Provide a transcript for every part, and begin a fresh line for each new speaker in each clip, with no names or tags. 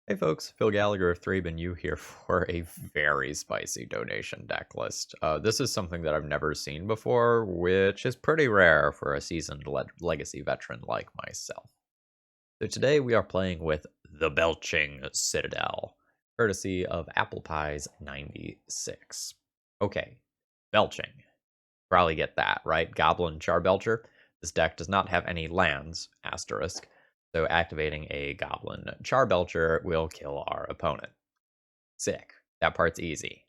Hey folks, Phil Gallagher of ThrabenU here for a very spicy donation deck list. This is something that I've never seen before, which is pretty rare for a seasoned legacy veteran like myself. So today we are playing with the Belching Citadel, courtesy of Apple Pie's 96. Okay, Belching. Probably get that, right? Goblin Charbelcher. This deck does not have any lands, asterisk, so activating a Goblin Charbelcher will kill our opponent. Sick. That part's easy.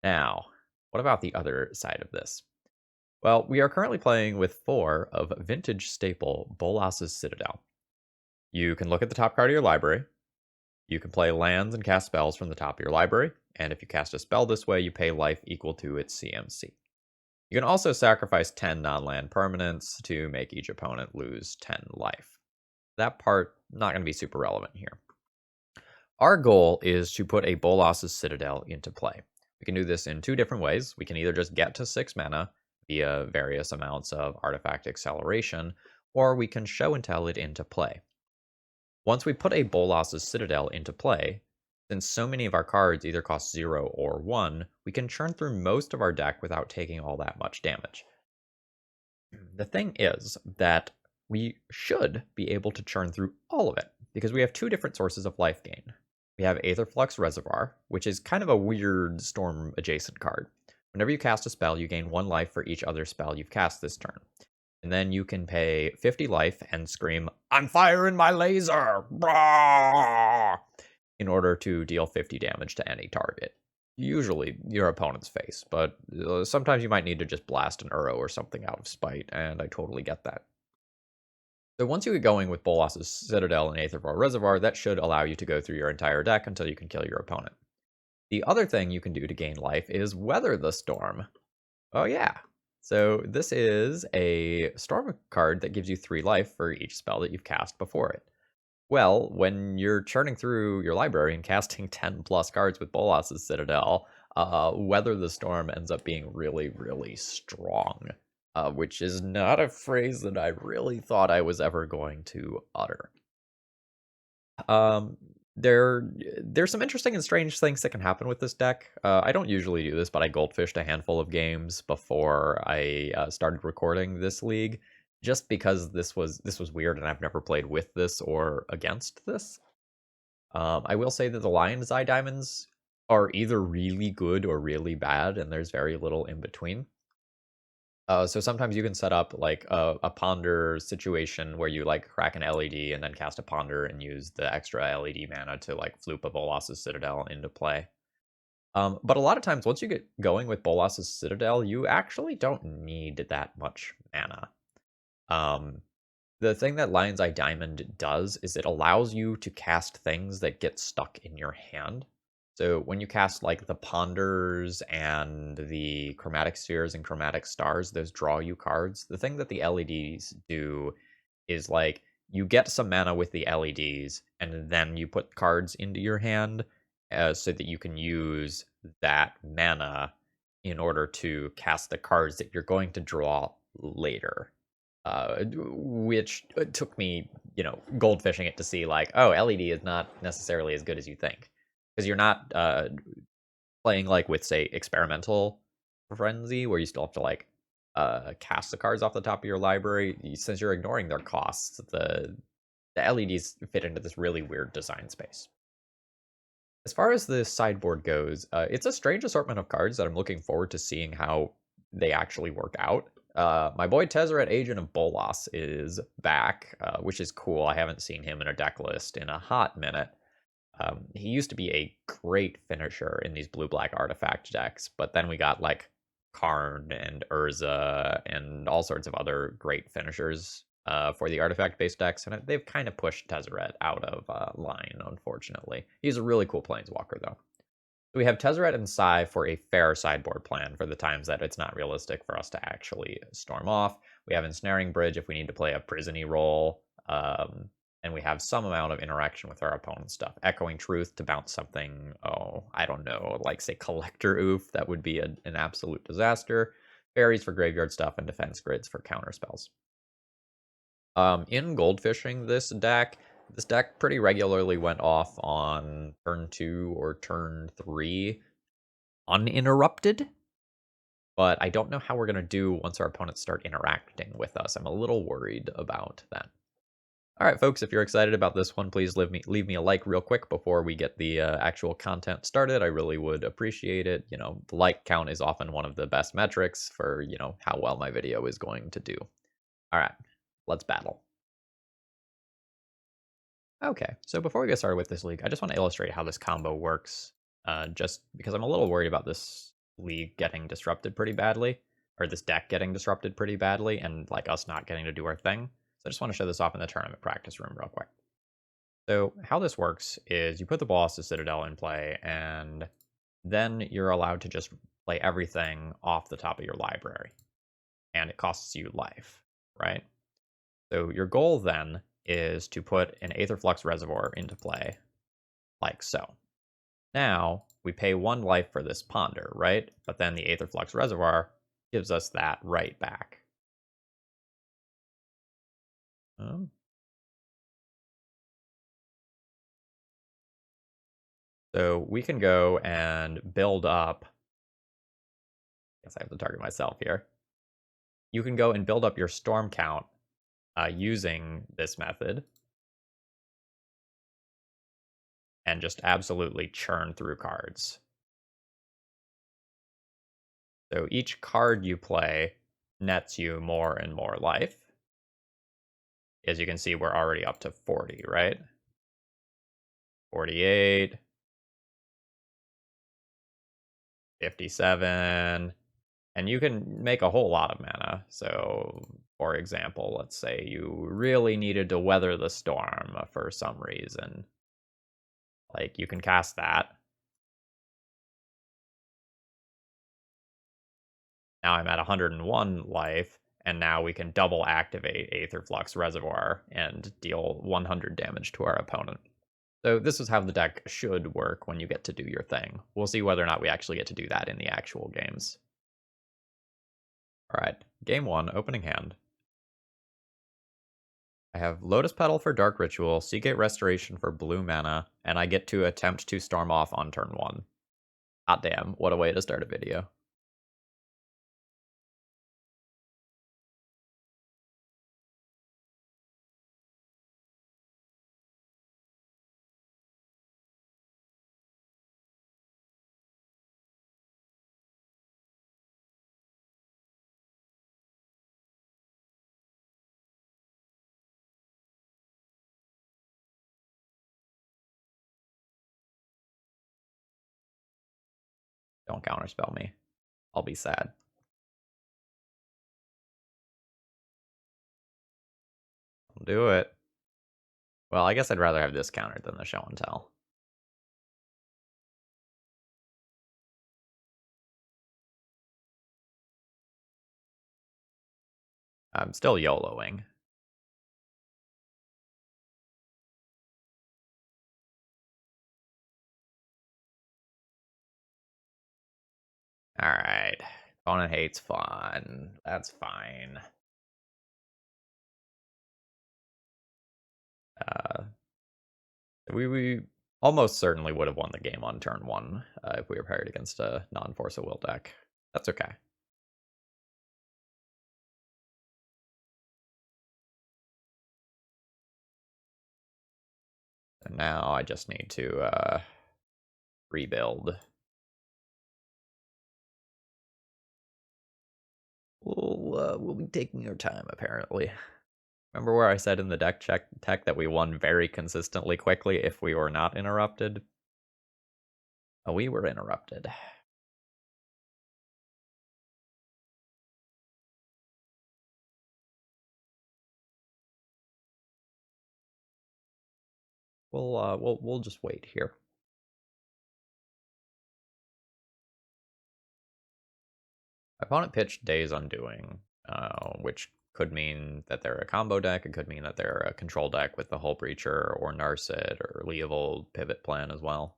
Now, what about the other side of this? Well, we are currently playing with 4 of vintage staple Bolas's Citadel. You can look at the top card of your library. You can play lands and cast spells from the top of your library, and if you cast a spell this way, you pay life equal to its CMC. You can also sacrifice 10 non-land permanents to make each opponent lose 10 life. That part, not going to be super relevant here. Our goal is to put a Bolas's Citadel into play. We can do this in 2 different ways. We can either just get to 6 mana via various amounts of artifact acceleration, or we can show and tell it into play. Once we put a Bolas's Citadel into play, since so many of our cards either cost 0 or 1, we can churn through most of our deck without taking all that much damage. The thing is that we should be able to churn through all of it, because we have 2 different sources of life gain. We have Aetherflux Reservoir, which is kind of a weird storm-adjacent card. Whenever you cast a spell, you gain 1 life for each other spell you've cast this turn. And then you can pay 50 life and scream, "I'm firing my laser!" in order to deal 50 damage to any target. Usually your opponent's face, but sometimes you might need to just blast an Uro or something out of spite, and I totally get that. So once you get going with Bolas's Citadel and Aetherflux Reservoir, that should allow you to go through your entire deck until you can kill your opponent. The other thing you can do to gain life is Weather the Storm. Oh yeah. So this is a Storm card that gives you 3 life for each spell that you've cast before it. Well, when you're churning through your library and casting 10 plus cards with Bolas's Citadel, Weather the Storm ends up being really, really strong. Which is not a phrase that I really thought I was ever going to utter. There's some interesting and strange things that can happen with this deck. I don't usually do this, but I goldfished a handful of games before I started recording this league, just because this was weird and I've never played with this or against this. I will say that the Lion's Eye Diamonds are either really good or really bad, and there's very little in between. So sometimes you can set up like a ponder situation where you like crack an LED and then cast a ponder and use the extra LED mana to like floop a Bolas's Citadel into play. But a lot of times once you get going with Bolas's Citadel, you actually don't need that much mana. The thing that Lion's Eye Diamond does is it allows you to cast things that get stuck in your hand. So when you cast like the Ponders and the Chromatic Spheres and Chromatic Stars, those draw you cards. The thing that the LEDs do is like you get some mana with the LEDs and then you put cards into your hand so that you can use that mana in order to cast the cards that you're going to draw later. Which took me, goldfishing it to see like, oh, LED is not necessarily as good as you think. Because you're not playing like with, say, Experimental Frenzy, where you still have to like cast the cards off the top of your library. Since you're ignoring their costs, the LEDs fit into this really weird design space. As far as the sideboard goes, it's a strange assortment of cards that I'm looking forward to seeing how they actually work out. My boy Tezzeret, Agent of Bolas, is back, which is cool. I haven't seen him in a deck list in a hot minute. He used to be a great finisher in these blue-black artifact decks, but then we got like Karn and Urza and all sorts of other great finishers for the artifact-based decks, and they've kind of pushed Tezzeret out of line, unfortunately. He's a really cool planeswalker, though. So we have Tezzeret and Sai for a fair sideboard plan for the times that it's not realistic for us to actually storm off. We have Ensnaring Bridge if we need to play a prisony role. And we have some amount of interaction with our opponent's stuff. Echoing Truth to bounce something, I don't know, like say Collector Oof, that would be an absolute disaster. Fairies for graveyard stuff, and Defense Grids for counter spells. In goldfishing this deck, This deck pretty regularly went off on turn 2 or turn 3 uninterrupted, but I don't know how we're going to do once our opponents start interacting with us. I'm a little worried about that. All right, folks, if you're excited about this one, please leave me a like real quick before we get the actual content started. I really would appreciate it. You know, the like count is often one of the best metrics for, you know, how well my video is going to do. All right, let's battle. Okay, so before we get started with this league, I just want to illustrate how this combo works, just because I'm a little worried about this league getting disrupted pretty badly, or this deck getting disrupted pretty badly, and like us not getting to do our thing. So I just want to show this off in the tournament practice room real quick. So how this works is you put the boss to Citadel in play, and then you're allowed to just play everything off the top of your library, and it costs you life, right? So your goal then is to put an Aetherflux Reservoir into play, like so. Now, we pay 1 life for this Ponder, right? But then the Aetherflux Reservoir gives us that right back. So we can go and build up. I guess I have to target myself here. You can go and build up your storm count using this method and just absolutely churn through cards. So each card you play nets you more and more life. As you can see, we're already up to 40, right? 48, 57, and you can make a whole lot of mana. So, for example, let's say you really needed to weather the storm for some reason. Like, you can cast that. Now I'm at 101 life, and now we can double activate Aetherflux Reservoir and deal 100 damage to our opponent. So this is how the deck should work when you get to do your thing. We'll see whether or not we actually get to do that in the actual games. Alright, game 1, opening hand. I have Lotus Petal for Dark Ritual, Seagate Restoration for blue mana, and I get to attempt to storm off on turn 1. Hot damn, what a way to start a video. Don't counterspell me. I'll be sad. I'll do it. Well, I guess I'd rather have this countered than the show and tell. I'm still YOLOing. Alright. Opponent hates fun. That's fine. We almost certainly would have won the game on turn 1 if we were paired against a non-Force of Will deck. That's okay. And now I just need to rebuild. We'll be taking our time, apparently. Remember where I said in the deck check tech that we won very consistently quickly if we were not interrupted? Oh, we were interrupted. We'll just wait here. My opponent pitched Days Undoing, which could mean that they're a combo deck. It could mean that they're a control deck with the Hull Breacher or Narset or Leovold Pivot Plan as well.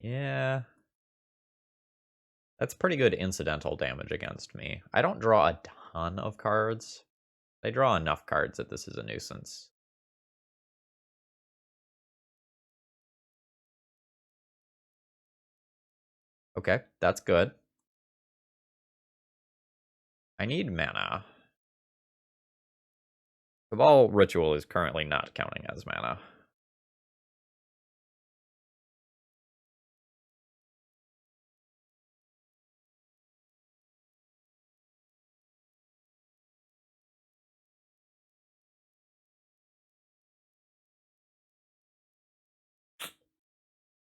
Yeah. That's pretty good incidental damage against me. I don't draw a ton of cards. I draw enough cards that this is a nuisance. Okay, that's good. I need mana. Cabal Ritual is currently not counting as mana.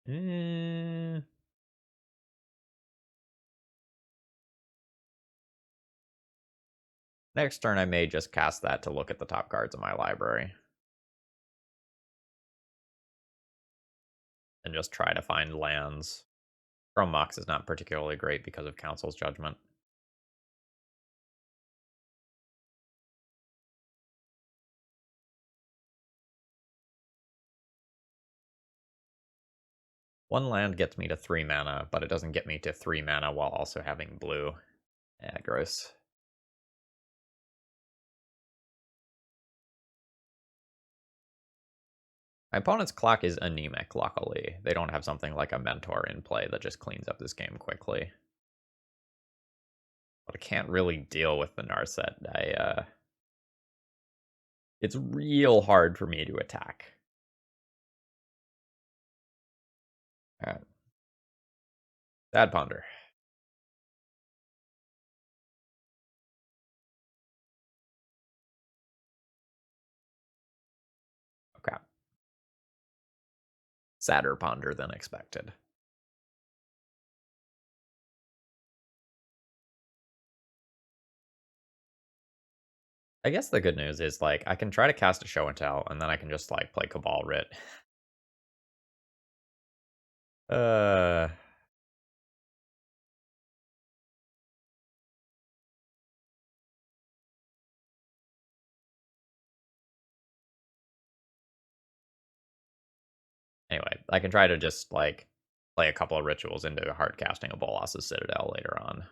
Eh. Next turn, I may just cast that to look at the top cards of my library. And just try to find lands. Chrome Mox is not particularly great because of Council's Judgment. One land gets me to 3 mana, but it doesn't get me to 3 mana while also having blue. Yeah, gross. My opponent's clock is anemic, luckily. They don't have something like a mentor in play that just cleans up this game quickly. But I can't really deal with the Narset. It's real hard for me to attack. Alright. Sad Ponder. Okay. Sadder Ponder than expected. I guess the good news is, like, I can try to cast a Show and Tell, and then I can just, like, play Cabal Writ. uh... Anyway, I can try to just, like, play a couple of rituals into hard casting a Bolas's Citadel later on.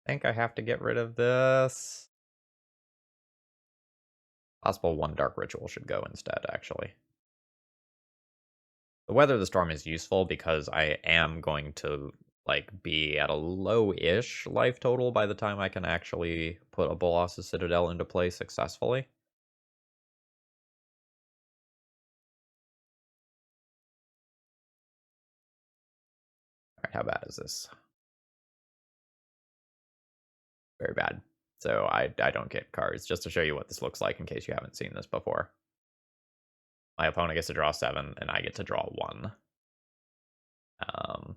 I think I have to get rid of this. Possible one Dark Ritual should go instead, actually. The Weather the Storm is useful because I am going to, like, be at a low-ish life total by the time I can actually put a Bolas's Citadel into play successfully. Alright, how bad is this? Very bad. So I don't get cards, just to show you what this looks like in case you haven't seen this before. My opponent gets to draw 7, and I get to draw 1. Um,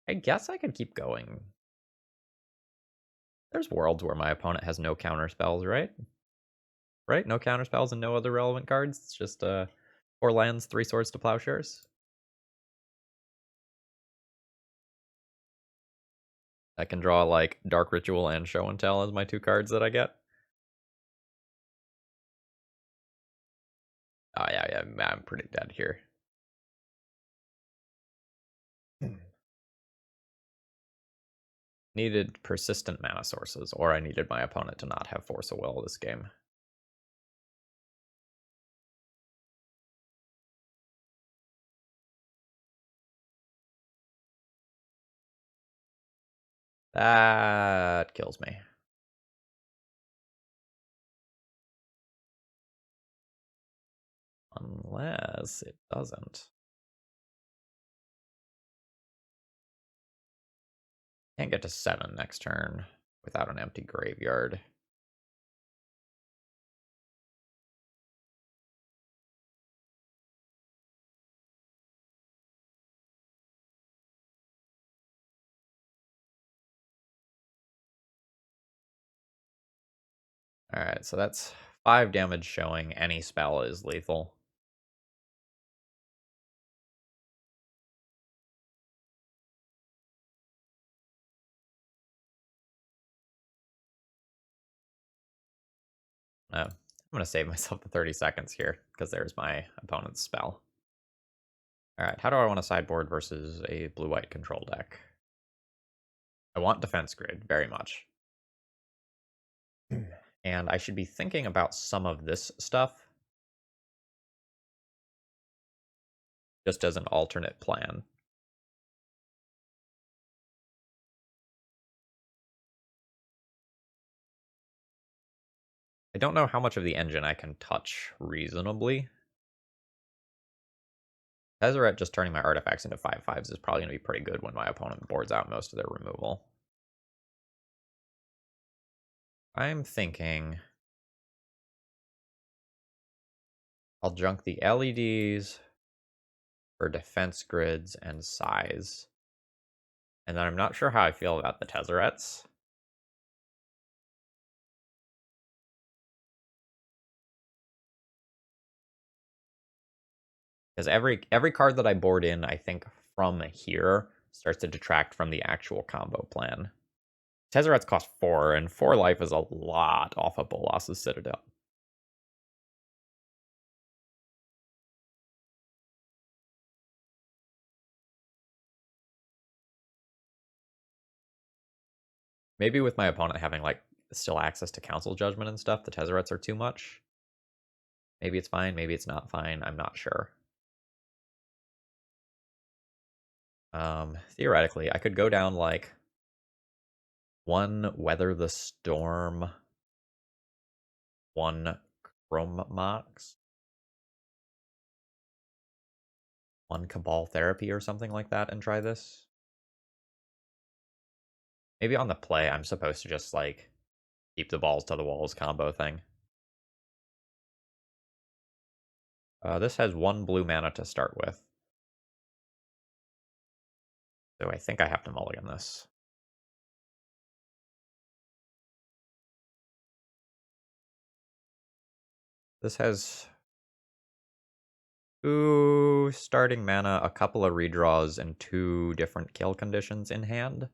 I guess I could keep going. There's worlds where my opponent has no counter spells, right? Right? No counter spells and no other relevant cards. It's just 4 lands, 3 swords to plowshares. I can draw like Dark Ritual and Show and Tell as my 2 cards that I get. Oh yeah, I'm pretty dead here. Needed persistent mana sources, or I needed my opponent to not have Force of Will this game. That kills me. Unless it doesn't. Can't get to 7 next turn without an empty graveyard. Alright, so that's 5 damage showing. Any spell is lethal. I'm going to save myself the 30 seconds here, because there's my opponent's spell. Alright, how do I want to sideboard versus a blue-white control deck? I want defense grid, very much. And I should be thinking about some of this stuff, just as an alternate plan. I don't know how much of the engine I can touch reasonably. Tezzeret just turning my artifacts into 5/5s is probably going to be pretty good when my opponent boards out most of their removal. I'm thinking I'll junk the LEDs for defense grids and size. And then I'm not sure how I feel about the Tezzerets. Because every card that I board in, I think, from here starts to detract from the actual combo plan. Tezzerets cost 4, and 4 life is a lot off of Bolas's Citadel. Maybe with my opponent having, like, still access to Council Judgment and stuff, the Tezzerets are too much. Maybe it's fine, maybe it's not fine, I'm not sure. Theoretically, I could go down, like, 1 Weather the Storm, 1 Chrome Mox, 1 Cabal Therapy or something like that and try this. Maybe on the play, I'm supposed to just, like, keep the balls to the walls combo thing. This has 1 blue mana to start with. So I think I have to mulligan this. This has 2 starting mana, a couple of redraws, and 2 different kill conditions in hand.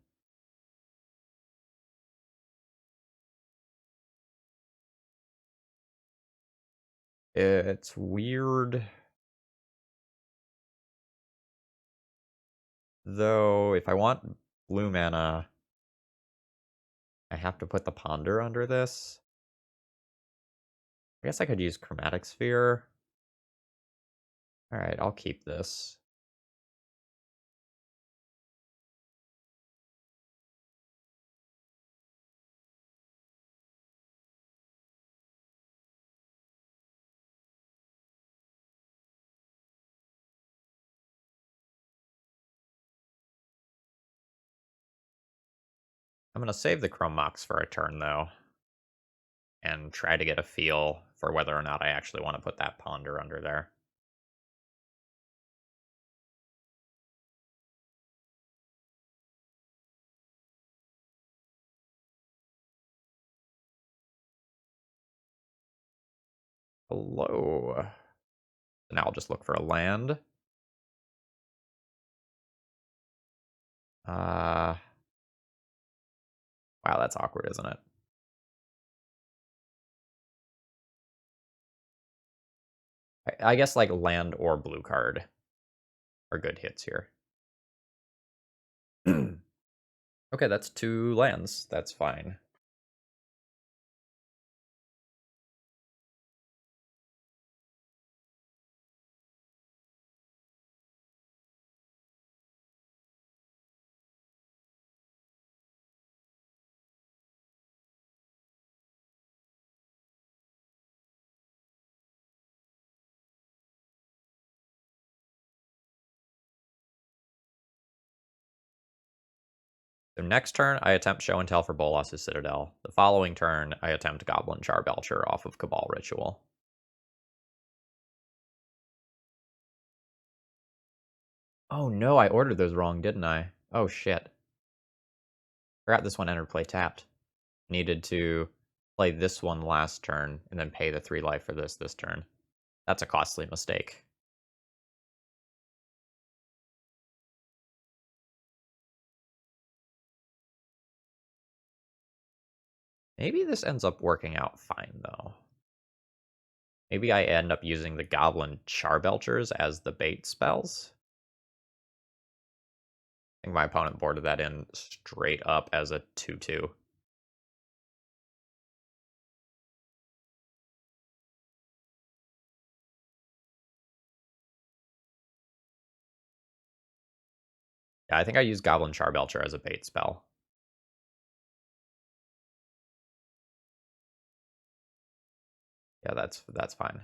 It's weird. Though, if I want blue mana, I have to put the Ponder under this. I guess I could use Chromatic Sphere. Alright, I'll keep this. I'm going to save the Chrome Mox for a turn, though, and try to get a feel for whether or not I actually want to put that Ponder under there. Hello. So now I'll just look for a land. Wow, that's awkward, isn't it? I guess, like, land or blue card are good hits here. Okay, that's 2 lands. That's fine. So next turn, I attempt Show and Tell for Bolas's Citadel. The following turn, I attempt Goblin Char Belcher off of Cabal Ritual. Oh no, I ordered those wrong, didn't I? Oh shit. Forgot this one entered play tapped. Needed to play this one last turn, and then pay the 3 life for this turn. That's a costly mistake. Maybe this ends up working out fine, though. Maybe I end up using the Goblin Charbelchers as the bait spells. I think my opponent boarded that in straight up as a 2/2. Yeah, I think I used Goblin Charbelcher as a bait spell. Yeah, that's fine.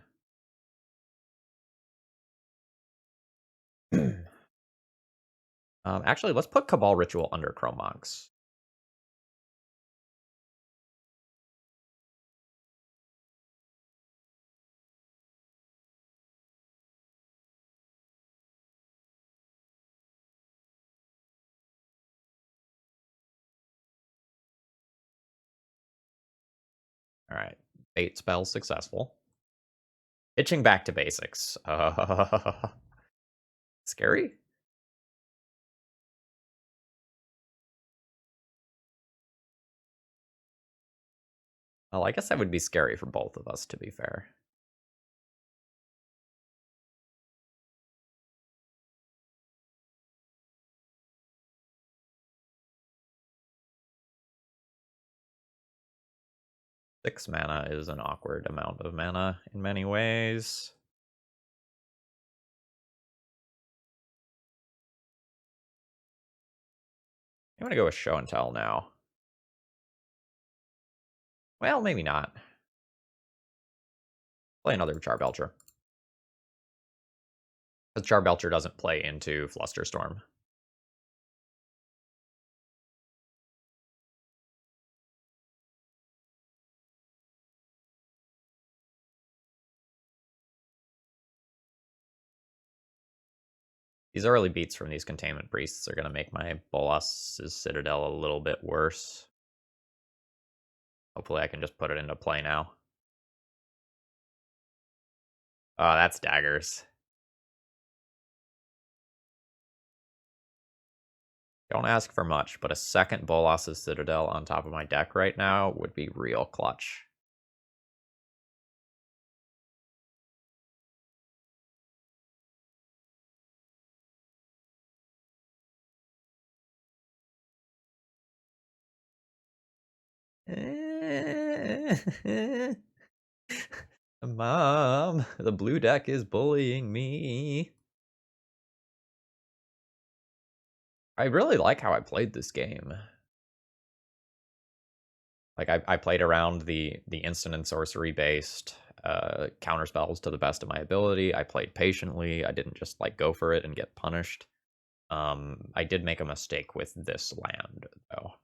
Actually, let's put Cabal Ritual under Chrome Monks. All right, bait spell successful. Itching back to basics. Scary? Well, I guess that would be scary for both of us, to be fair. Six mana is an awkward amount of mana in many ways. I'm gonna go with Show and Tell now. Well, maybe not. Play another Charbelcher. Because Charbelcher doesn't play into Flusterstorm. These early beats from these Containment Priests are going to make my Bolas' Citadel a little bit worse. Hopefully I can just put it into play now. Oh, that's daggers. Don't ask for much, but a second Bolas' Citadel on top of my deck right now would be real clutch. Mom, the blue deck is bullying me. I really like how I played this game. Like I played around the instant and sorcery based counter spells to the best of my ability. I played patiently. I didn't just like go for it and get punished. I did make a mistake with this land though.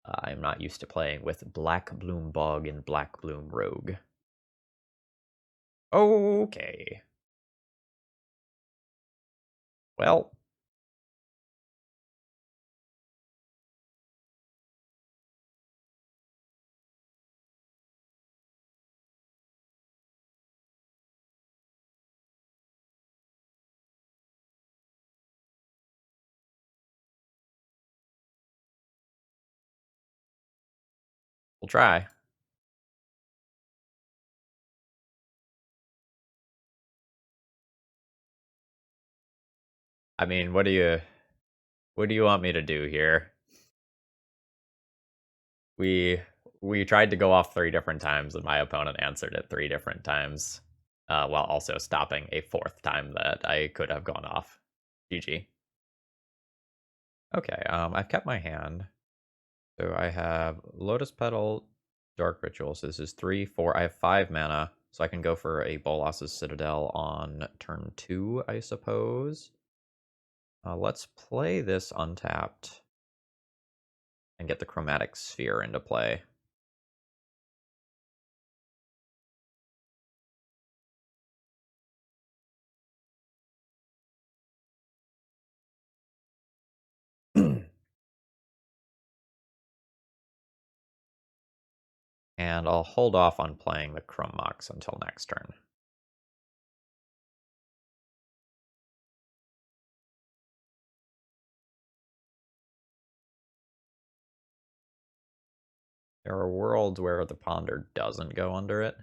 I'm not used to playing with Black Bloom Bog and Black Bloom Rogue. Okay. Well, we'll try. I mean, what do you want me to do here? We we tried to go off 3 different times, and my opponent answered it 3 different times, while also stopping a fourth time that I could have gone off. GG. Okay, I've kept my hand. So I have Lotus Petal, Dark Ritual. So this is 3, 4. I have 5 mana, so I can go for a Bolas' Citadel on turn 2, I suppose. Let's play this untapped and get the Chromatic Sphere into play. And I'll hold off on playing the Chrome Mox until next turn. There are worlds where the Ponder doesn't go under it.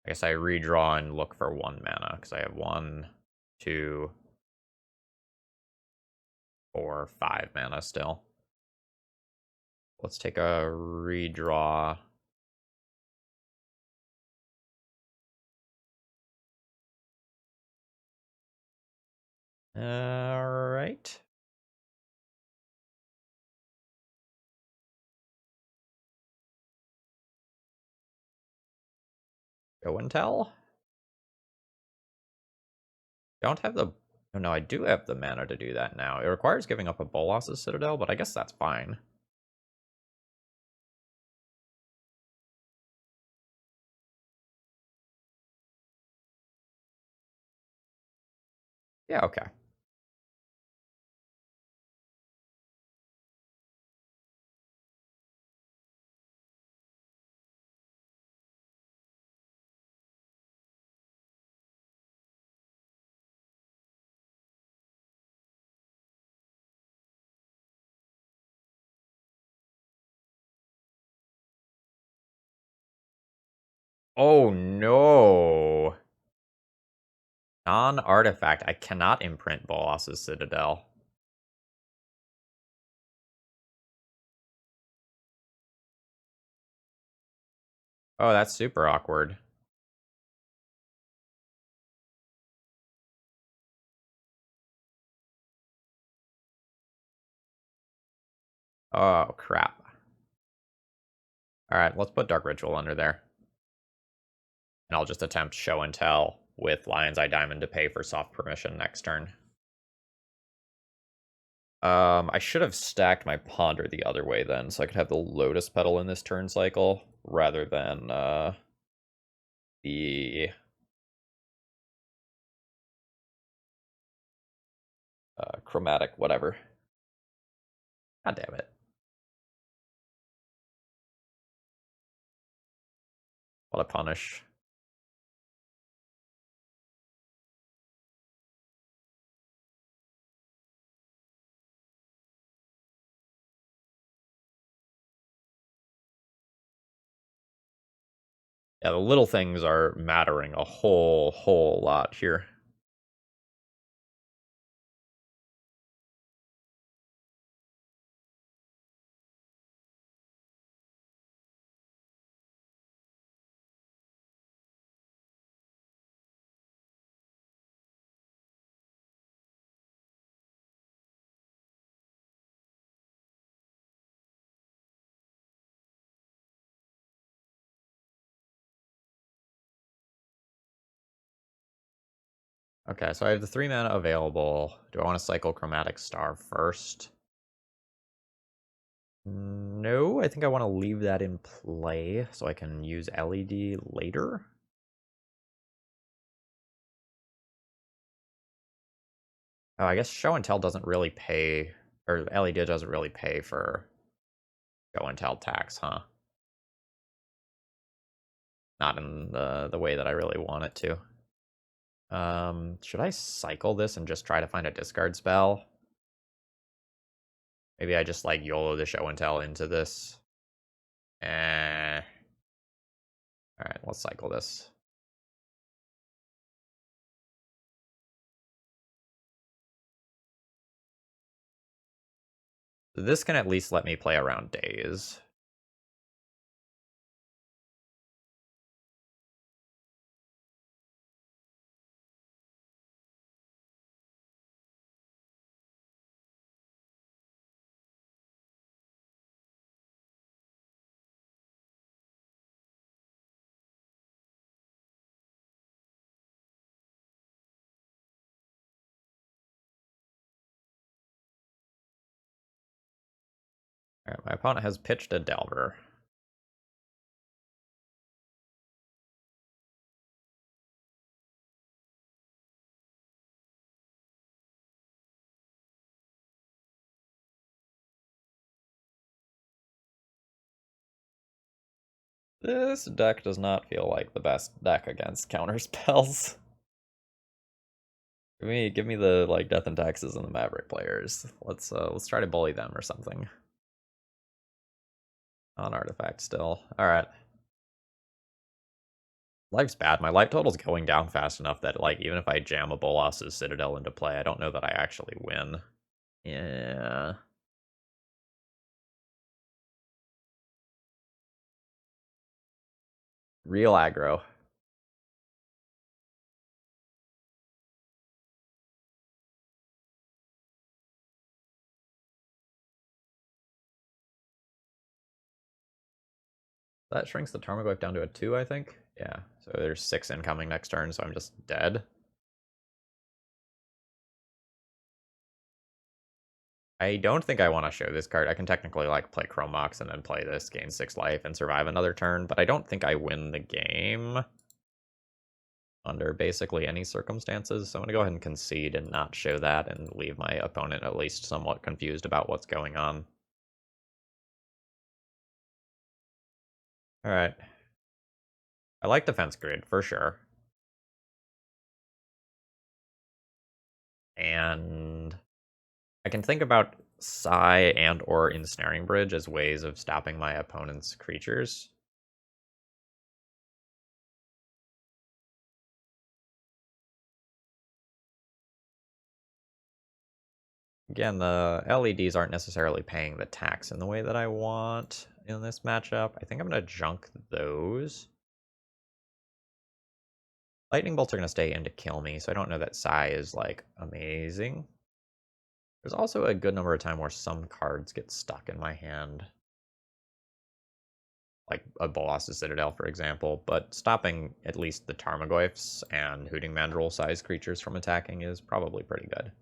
I guess I redraw and look for 1 mana, because I have 1, 2, 4, 5 mana still. Let's take a redraw. Alright. Show and tell. Don't have the... Oh no, I do have the mana to do that now. It requires giving up a Bolas's Citadel, but I guess that's fine. Yeah, okay. Oh no! Non-artifact. I cannot imprint Bolas's Citadel. Oh, that's super awkward. Oh, crap. Alright, let's put Dark Ritual under there. And I'll just attempt Show and Tell with Lion's Eye Diamond to pay for soft permission next turn. I should have stacked my Ponder the other way then, so I could have the Lotus Petal in this turn cycle, rather than, the... chromatic, whatever. God damn it. What a punish. Yeah, the little things are mattering a whole lot here. Okay, so I have the 3 mana available. Do I want to cycle Chromatic Star first? No, I think I want to leave that in play so I can use LED later. Oh, I guess Show and Tell doesn't really pay, or LED doesn't really pay for Show and Tell tax, huh? Not in the way that I really want it to. Should I cycle this and just try to find a discard spell? Maybe I just like YOLO the Show and Tell into this. Alright, let's cycle this. This can at least let me play around days. Alright, my opponent has pitched a Delver. This deck does not feel like the best deck against counter spells. Give me the like Death and Taxes and the Maverick players. Let's try to bully them or something. On artifact still. Alright. Life's bad. My life total's going down fast enough that, like, even if I jam a Bolas's Citadel into play, I don't know that I actually win. Yeah. Real aggro. That shrinks the Tarmogoyf down to a 2, I think. Yeah, so there's 6 incoming next turn, so I'm just dead. I don't think I want to show this card. I can technically, like, play Chrome Mox and then play this, gain 6 life, and survive another turn, but I don't think I win the game under basically any circumstances, so I'm going to go ahead and concede and not show that and leave my opponent at least somewhat confused about what's going on. Alright. I like Defense Grid, for sure. And I can think about Psy and or Ensnaring Bridge as ways of stopping my opponent's creatures. Again, the LEDs aren't necessarily paying the tax in the way that I want in this matchup. I think I'm going to junk those. Lightning bolts are going to stay in to kill me, so I don't know that Psy is, like, amazing. There's also a good number of times where some cards get stuck in my hand. Like a Bolas's Citadel, for example, but stopping at least the Tarmogoyfs and Hooting Mandrill-sized creatures from attacking is probably pretty good.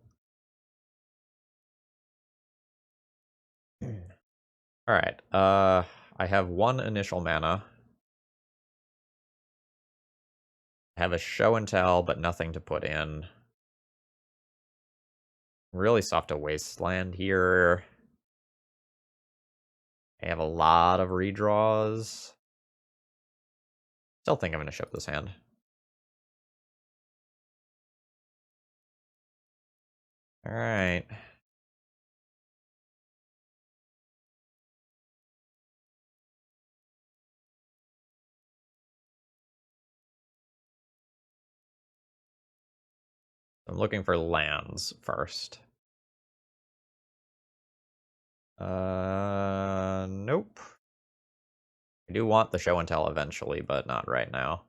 Alright, I have 1 initial mana. I have a Show and Tell, but nothing to put in. Really soft a Wasteland here. I have a lot of redraws. Still think I'm going to ship this hand. Alright. I'm looking for lands first. Nope. I do want the Show and Tell eventually, but not right now.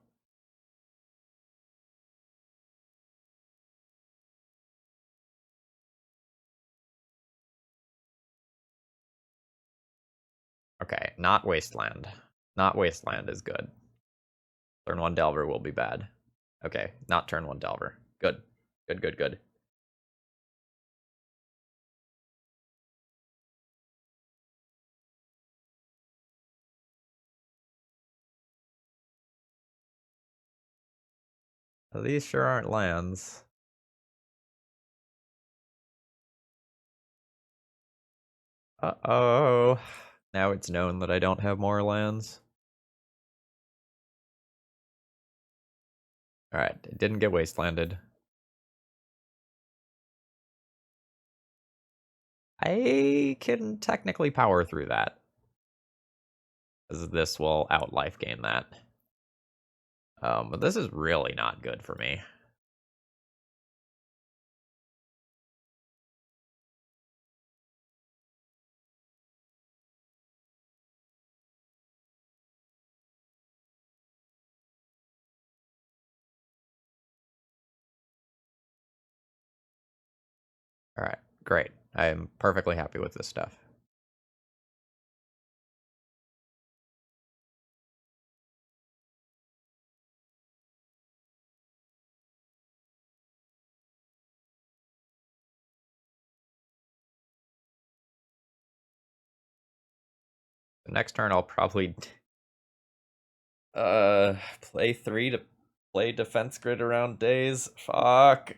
Okay, not Wasteland. Not Wasteland is good. Turn 1 Delver will be bad. Okay, not turn 1 Delver. Good. Good, good, good. These sure aren't lands. Uh-oh. Now it's known that I don't have more lands. Alright, it didn't get Wastelanded. I can technically power through that, because this will out-life gain that. But this is really not good for me. Alright, great. I am perfectly happy with this stuff. The next turn I'll probably play 3 to play Defense Grid around days. Fuck.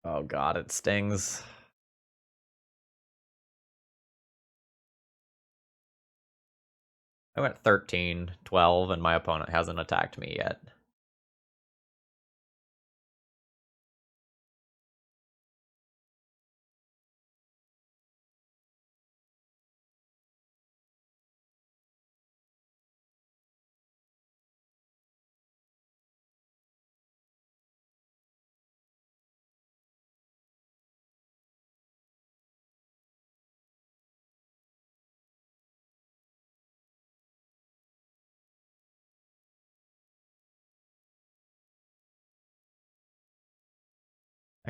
Oh god, it stings. I went 13, 12, and my opponent hasn't attacked me yet.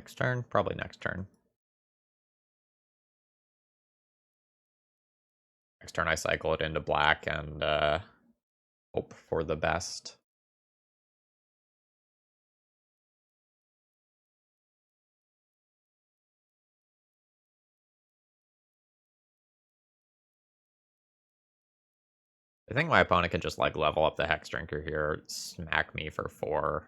Next turn? Probably next turn. Next turn I cycle it into black and hope for the best. I think my opponent can just like level up the Hex Drinker here, smack me for 4,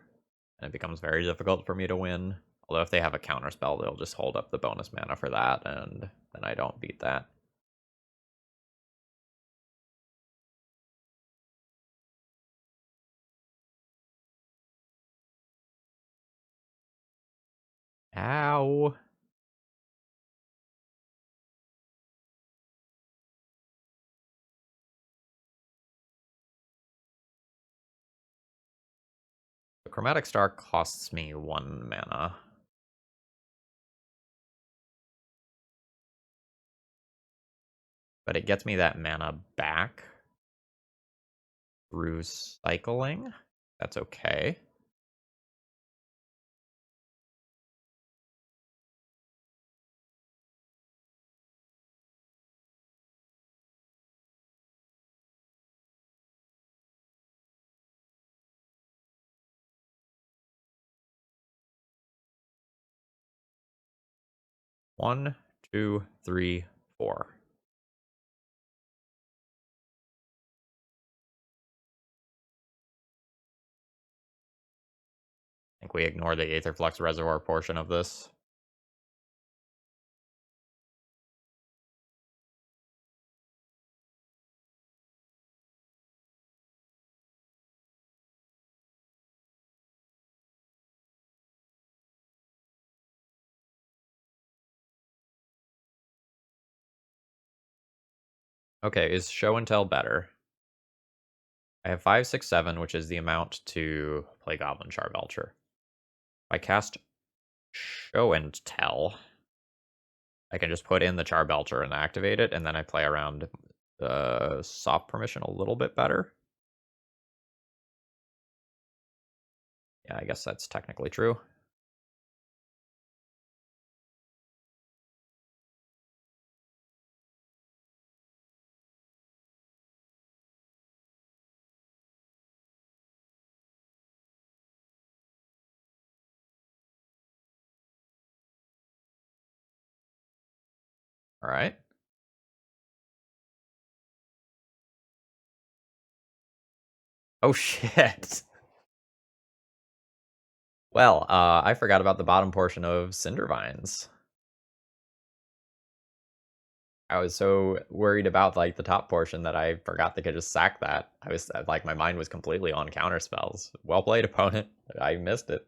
and it becomes very difficult for me to win. Although if they have a counter spell, they'll just hold up the bonus mana for that, and then I don't beat that. Ow. The Chromatic Star costs me 1 mana. But it gets me that mana back through cycling. That's okay. One, two, three, 4. I think we ignore the Aetherflux Reservoir portion of this. Okay, is Show and Tell better? I have 5, 6, 7, which is the amount to play Goblin Char Belcher. If I cast Show and Tell, I can just put in the Char Belcher and activate it, and then I play around soft permission a little bit better. Yeah, I guess that's technically true. All right. Oh, shit. Well, I forgot about the bottom portion of Cindervines. I was so worried about like the top portion that I forgot they could just sack that. I was like, my mind was completely on counter spells. Well played, opponent. I missed it.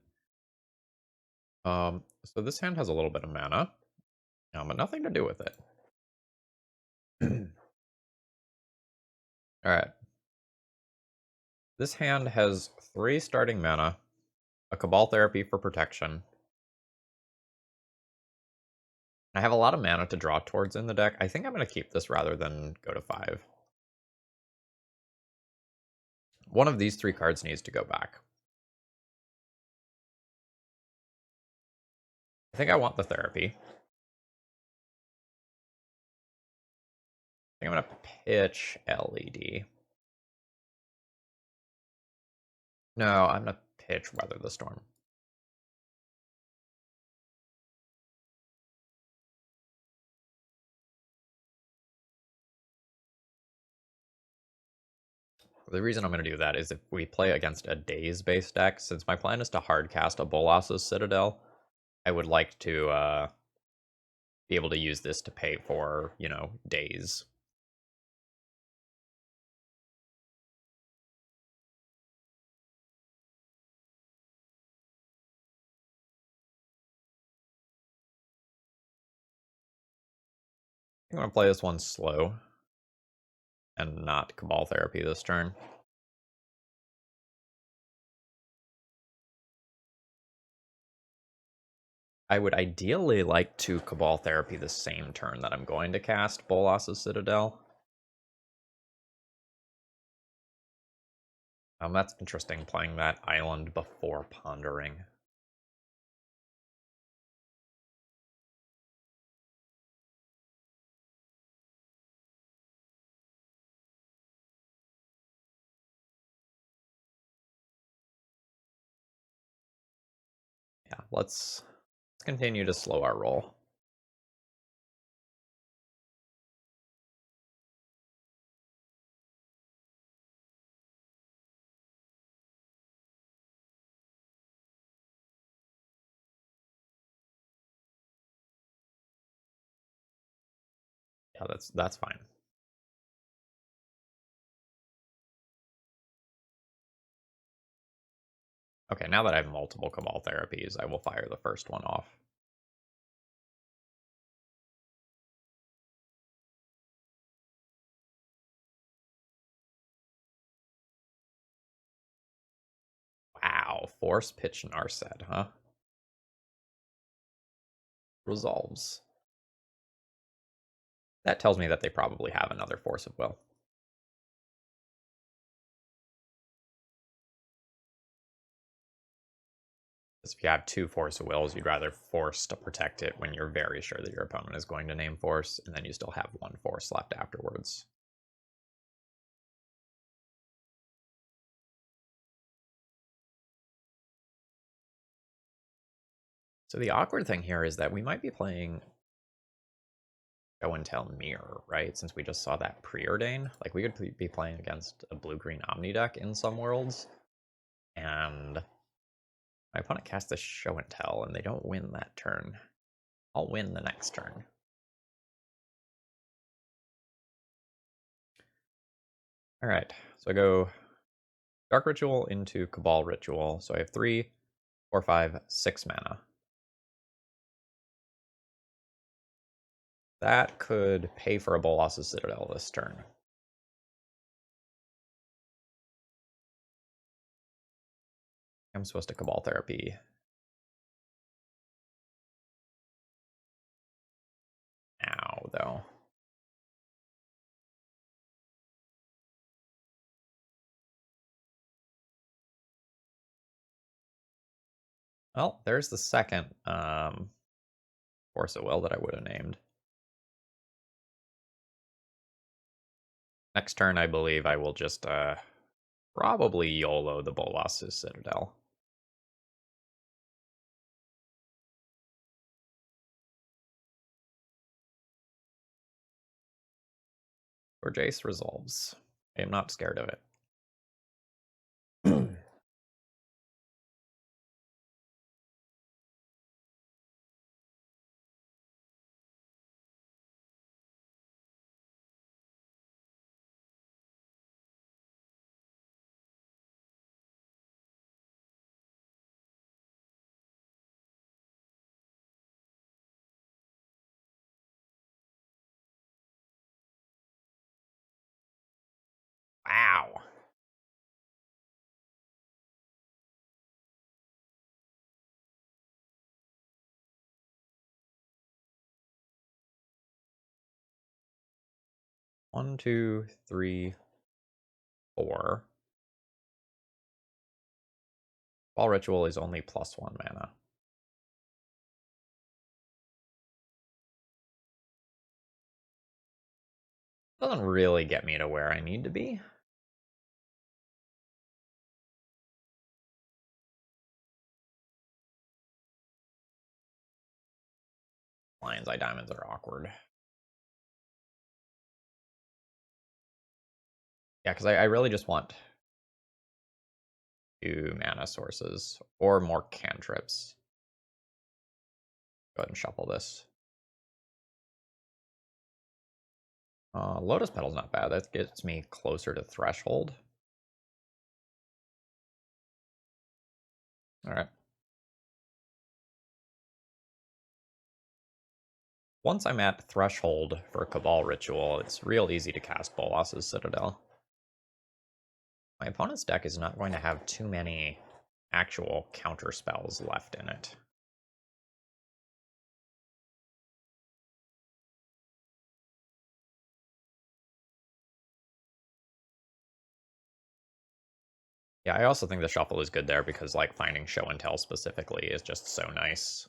So this hand has a little bit of mana, but nothing to do with it. All right. This hand has 3 starting mana, a Cabal Therapy for protection. I have a lot of mana to draw towards in the deck. I think I'm going to keep this rather than go to 5. One of these 3 cards needs to go back. I think I want the therapy. I think I'm going to pitch LED. No, I'm going to pitch Weather the Storm. The reason I'm going to do that is if we play against a Daze-based deck, since my plan is to hardcast a Bolas's Citadel, I would like to be able to use this to pay for, Daze. I'm going to play this one slow and not Cabal Therapy this turn. I would ideally like to Cabal Therapy the same turn that I'm going to cast Bolas's Citadel. That's interesting, playing that island before pondering. let's continue to slow our roll. Yeah, that's fine. Okay, now that I have multiple Cabal therapies, I will fire the first one off. Wow, Force Pitch Narset, huh? Resolves. That tells me that they probably have another Force of Will. If you have two Force of Wills, you'd rather force to protect it when you're very sure that your opponent is going to name Force, and then you still have one Force left afterwards. So the awkward thing here is that we might be playing Show and Tell Mirror, right? Since we just saw that preordain. Like, we could be playing against a blue-green Omni deck in some worlds, and my opponent casts a Show and Tell, and they don't win that turn. I'll win the next turn. Alright, so I go Dark Ritual into Cabal Ritual, so I have 3, 4, 5, 6 mana. That could pay for a Bolas's Citadel this turn. I'm supposed to Cabal Therapy. Now, though. Well, there's the second Force of Will that I would have named. Next turn, I believe I will just probably YOLO the Bolas's Citadel. Or Jace resolves. I am not scared of it. Wow. One, two, three, 4. Ball Ritual is only +1 mana. Doesn't really get me to where I need to be. Lion's Eye Diamonds are awkward. Yeah, because I really just want 2 mana sources or more cantrips. Go ahead and shuffle this. Lotus Petal's not bad. That gets me closer to Threshold. Alright. Once I'm at Threshold for Cabal Ritual, it's real easy to cast Bolas's Citadel. My opponent's deck is not going to have too many actual counter spells left in it. Yeah, I also think the shuffle is good there because, like, finding Show and Tell specifically is just so nice.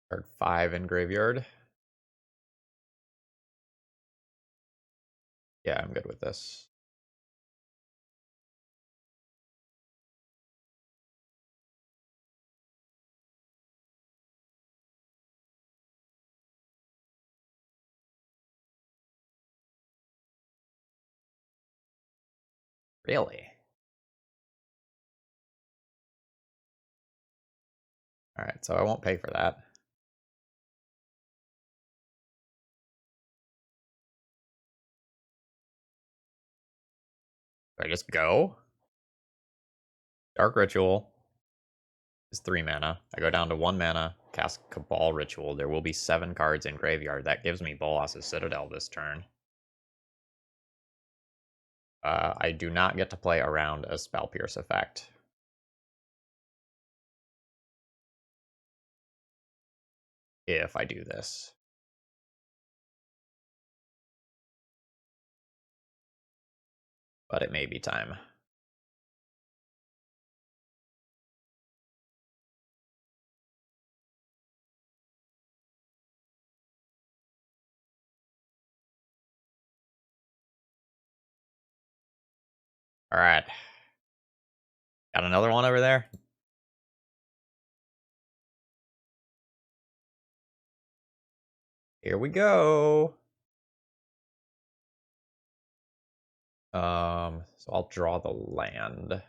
Card 5 in graveyard. Yeah, I'm good with this. Really? Alright, so I won't pay for that. Do I just go? Dark Ritual is 3 mana. I go down to 1 mana, cast Cabal Ritual. There will be 7 cards in graveyard. That gives me Bolas's Citadel this turn. I do not get to play around a Spell Pierce effect. If I do this. But it may be time. Alright. Got another one over there? Here we go. So I'll draw the land.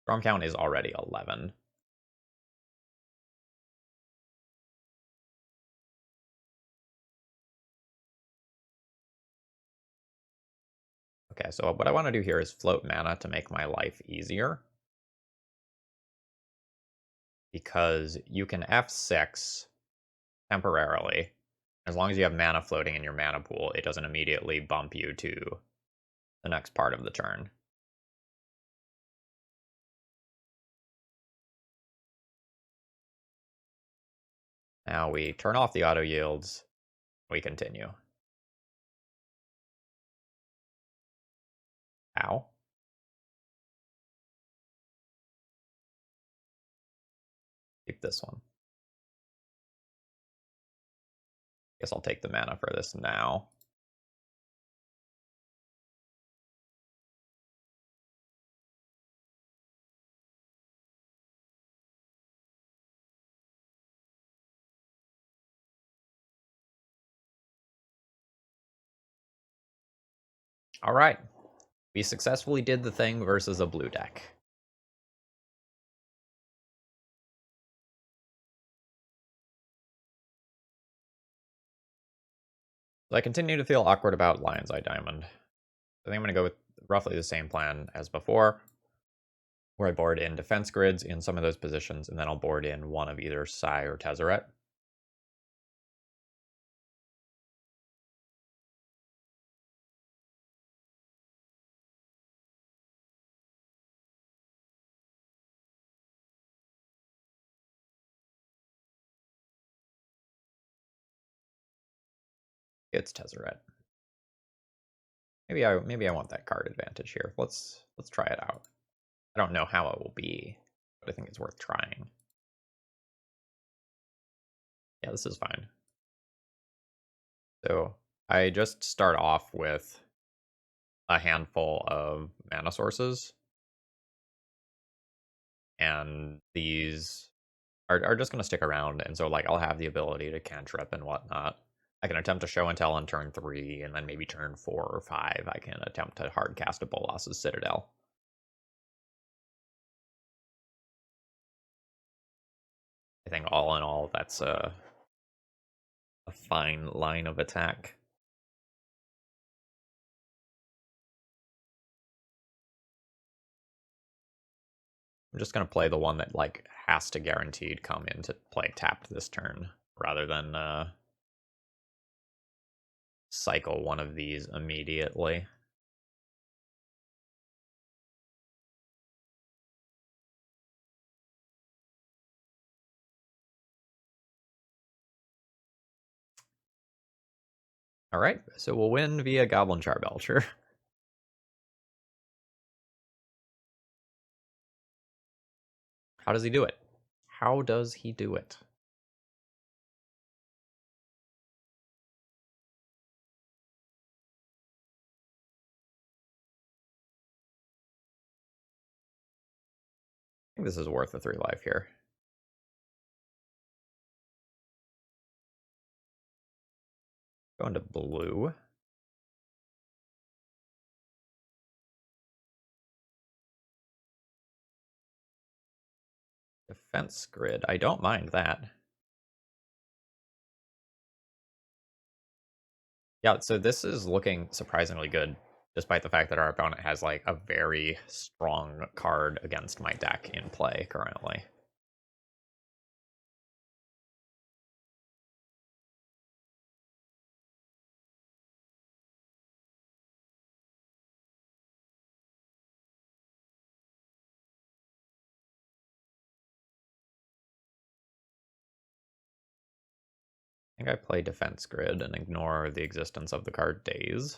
Storm count is already 11. Okay, so what I want to do here is float mana to make my life easier. Because you can F6 temporarily. As long as you have mana floating in your mana pool, it doesn't immediately bump you to the next part of the turn. Now we turn off the auto yields. We continue. Ow. Keep this one. Guess I'll take the mana for this now. All right. We successfully did the thing versus a blue deck. So I continue to feel awkward about Lion's Eye Diamond. I think I'm going to go with roughly the same plan as before, where I board in defense grids in some of those positions, and then I'll board in one of either Sai or Tezzeret. It's Tezzeret. Maybe I want that card advantage here. Let's try it out. I don't know how it will be, but I think it's worth trying. Yeah, this is fine. So I just start off with a handful of mana sources, and these are just going to stick around, and so like I'll have the ability to cantrip and whatnot. I can attempt to show and tell on turn 3, and then maybe turn 4 or 5 I can attempt to hard cast a Bolas's Citadel. I think all in all, that's a fine line of attack. I'm just going to play the one that like has to guaranteed come into play tapped this turn, rather than cycle one of these immediately. Alright, so we'll win via Goblin Char Belcher. How does he do it? How does he do it? I think this is worth a 3 life here. Going to blue. Defense grid. I don't mind that. Yeah, so this is looking surprisingly good, despite the fact that our opponent has like a very strong card against my deck in play currently. I think I play Defense Grid and ignore the existence of the card Daze.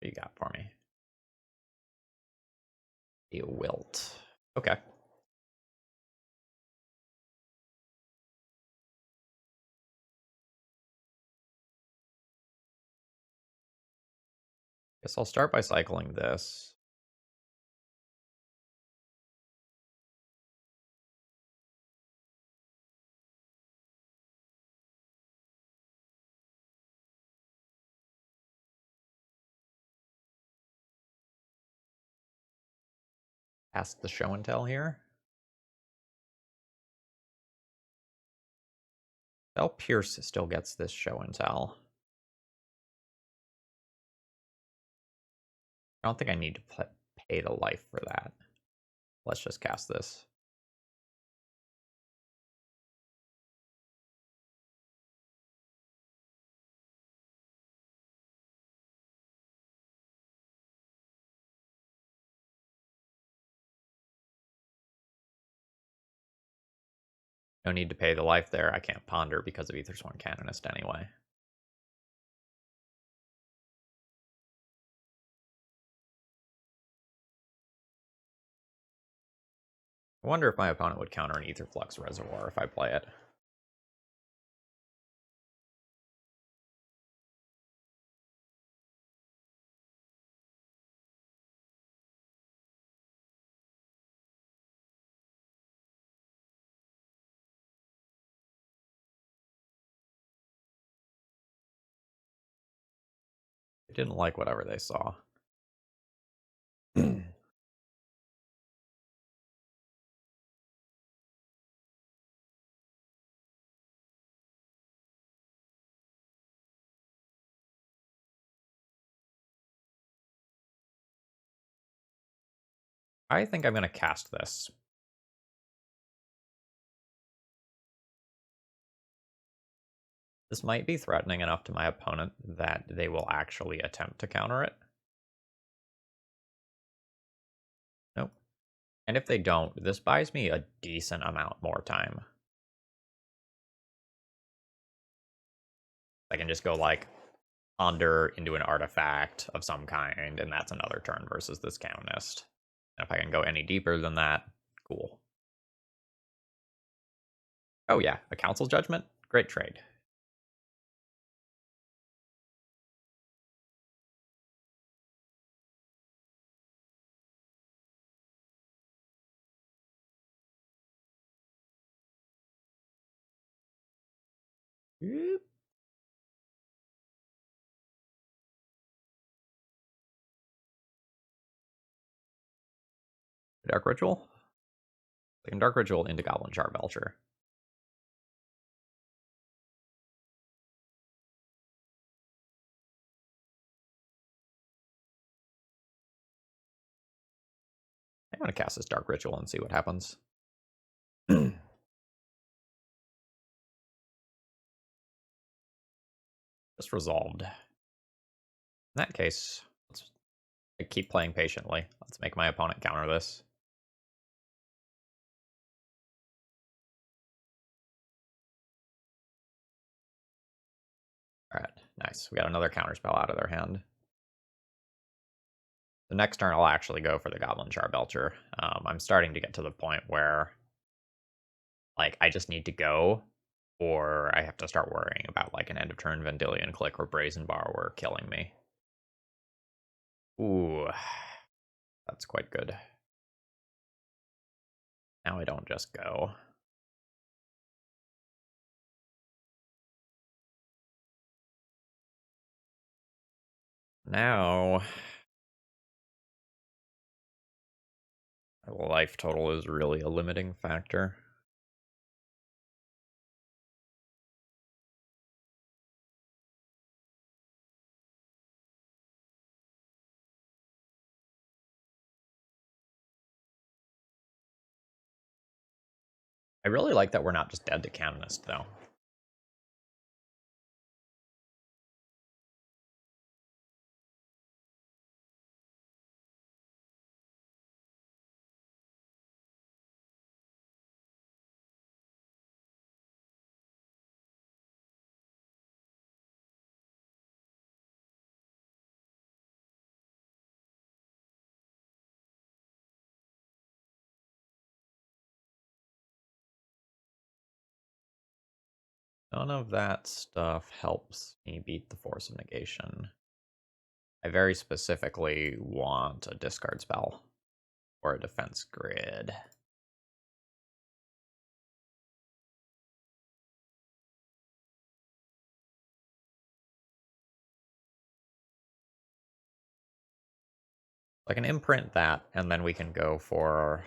What you got for me? A Wilt. Okay. Guess I'll start by cycling this. Ask the show and tell here. Pierce still gets this show and tell. I don't think I need to pay the life for that. Let's just cast this. No need to pay the life there. I can't ponder because of Aethersworn Canonist anyway. I wonder if my opponent would counter an Aetherflux Reservoir if I play it. They didn't like whatever they saw. I think I'm going to cast this. This might be threatening enough to my opponent that they will actually attempt to counter it. Nope. And if they don't, this buys me a decent amount more time. I can just go like ponder into an artifact of some kind, and that's another turn versus this Canonist. And if I can go any deeper than that, cool. Oh yeah, a Council Judgment? Great trade. Oop. Dark Ritual? Second Dark Ritual into Goblin Char Belcher. I'm going to cast this Dark Ritual and see what happens. Just resolved. In that case, let's keep playing patiently. Let's make my opponent counter this. Alright, nice. We got another counterspell out of their hand. The next turn, I'll actually go for the Goblin Char Belcher. I'm starting to get to the point where, like, I just need to go, or I have to start worrying about, like, an end-of-turn Vendilion Click or Brazen Borrower killing me. Ooh, that's quite good. Now I don't just go. Now, life total is really a limiting factor. I really like that we're not just dead to Canonist, though. None of that stuff helps me beat the Force of Negation. I very specifically want a discard spell or a defense grid. I can imprint that, and then we can go for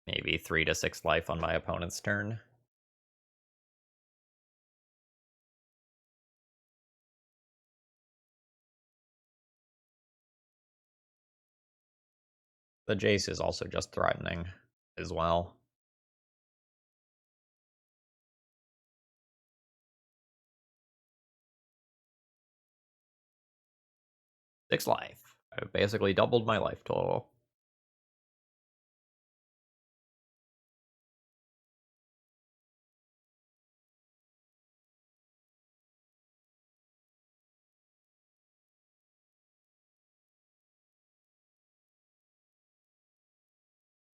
maybe 3 to 6 life on my opponent's turn. The Jace is also just threatening as well. Six life. I've basically doubled my life total.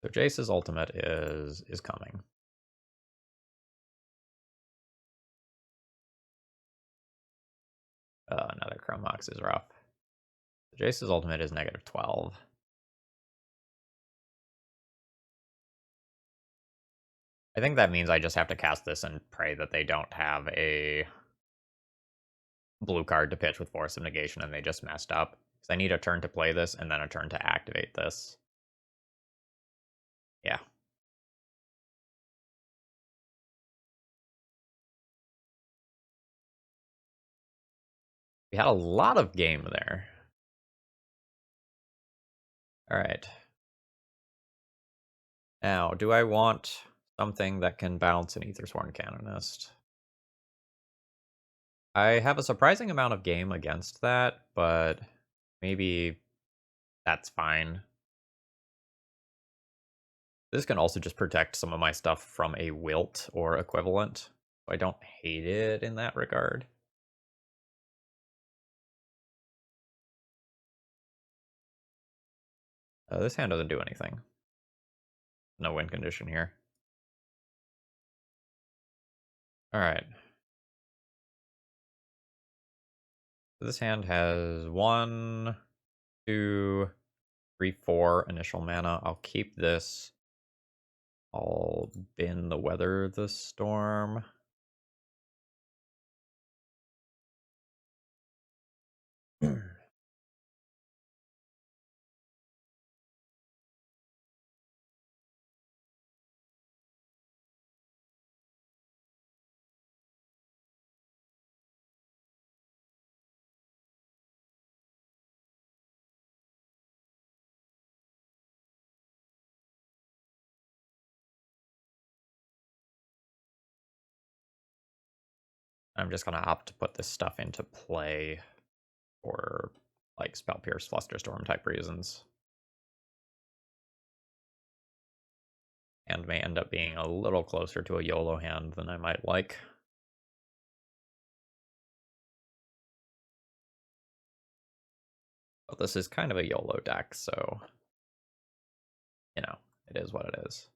So Jace's ultimate is coming. Another Chrome Mox is rough. Jace's ultimate is -12. I think that means I just have to cast this and pray that they don't have a blue card to pitch with Force of Negation and they just messed up. Because I need a turn to play this and then a turn to activate this. Yeah. We had a lot of game there. Alright. Now, do I want something that can bounce an Aethersworn Canonist? I have a surprising amount of game against that, but maybe that's fine. This can also just protect some of my stuff from a wilt or equivalent. I don't hate it in that regard. This hand doesn't do anything. No win condition here. Alright. So this hand has 1, 2, 3, 4 initial mana. I'll keep this. I'll bin the Weather the Storm. I'm just going to opt to put this stuff into play for like Spell Pierce, Flusterstorm type reasons. And may end up being a little closer to a YOLO hand than I might like. But this is kind of a YOLO deck, so, you know, it is what it is.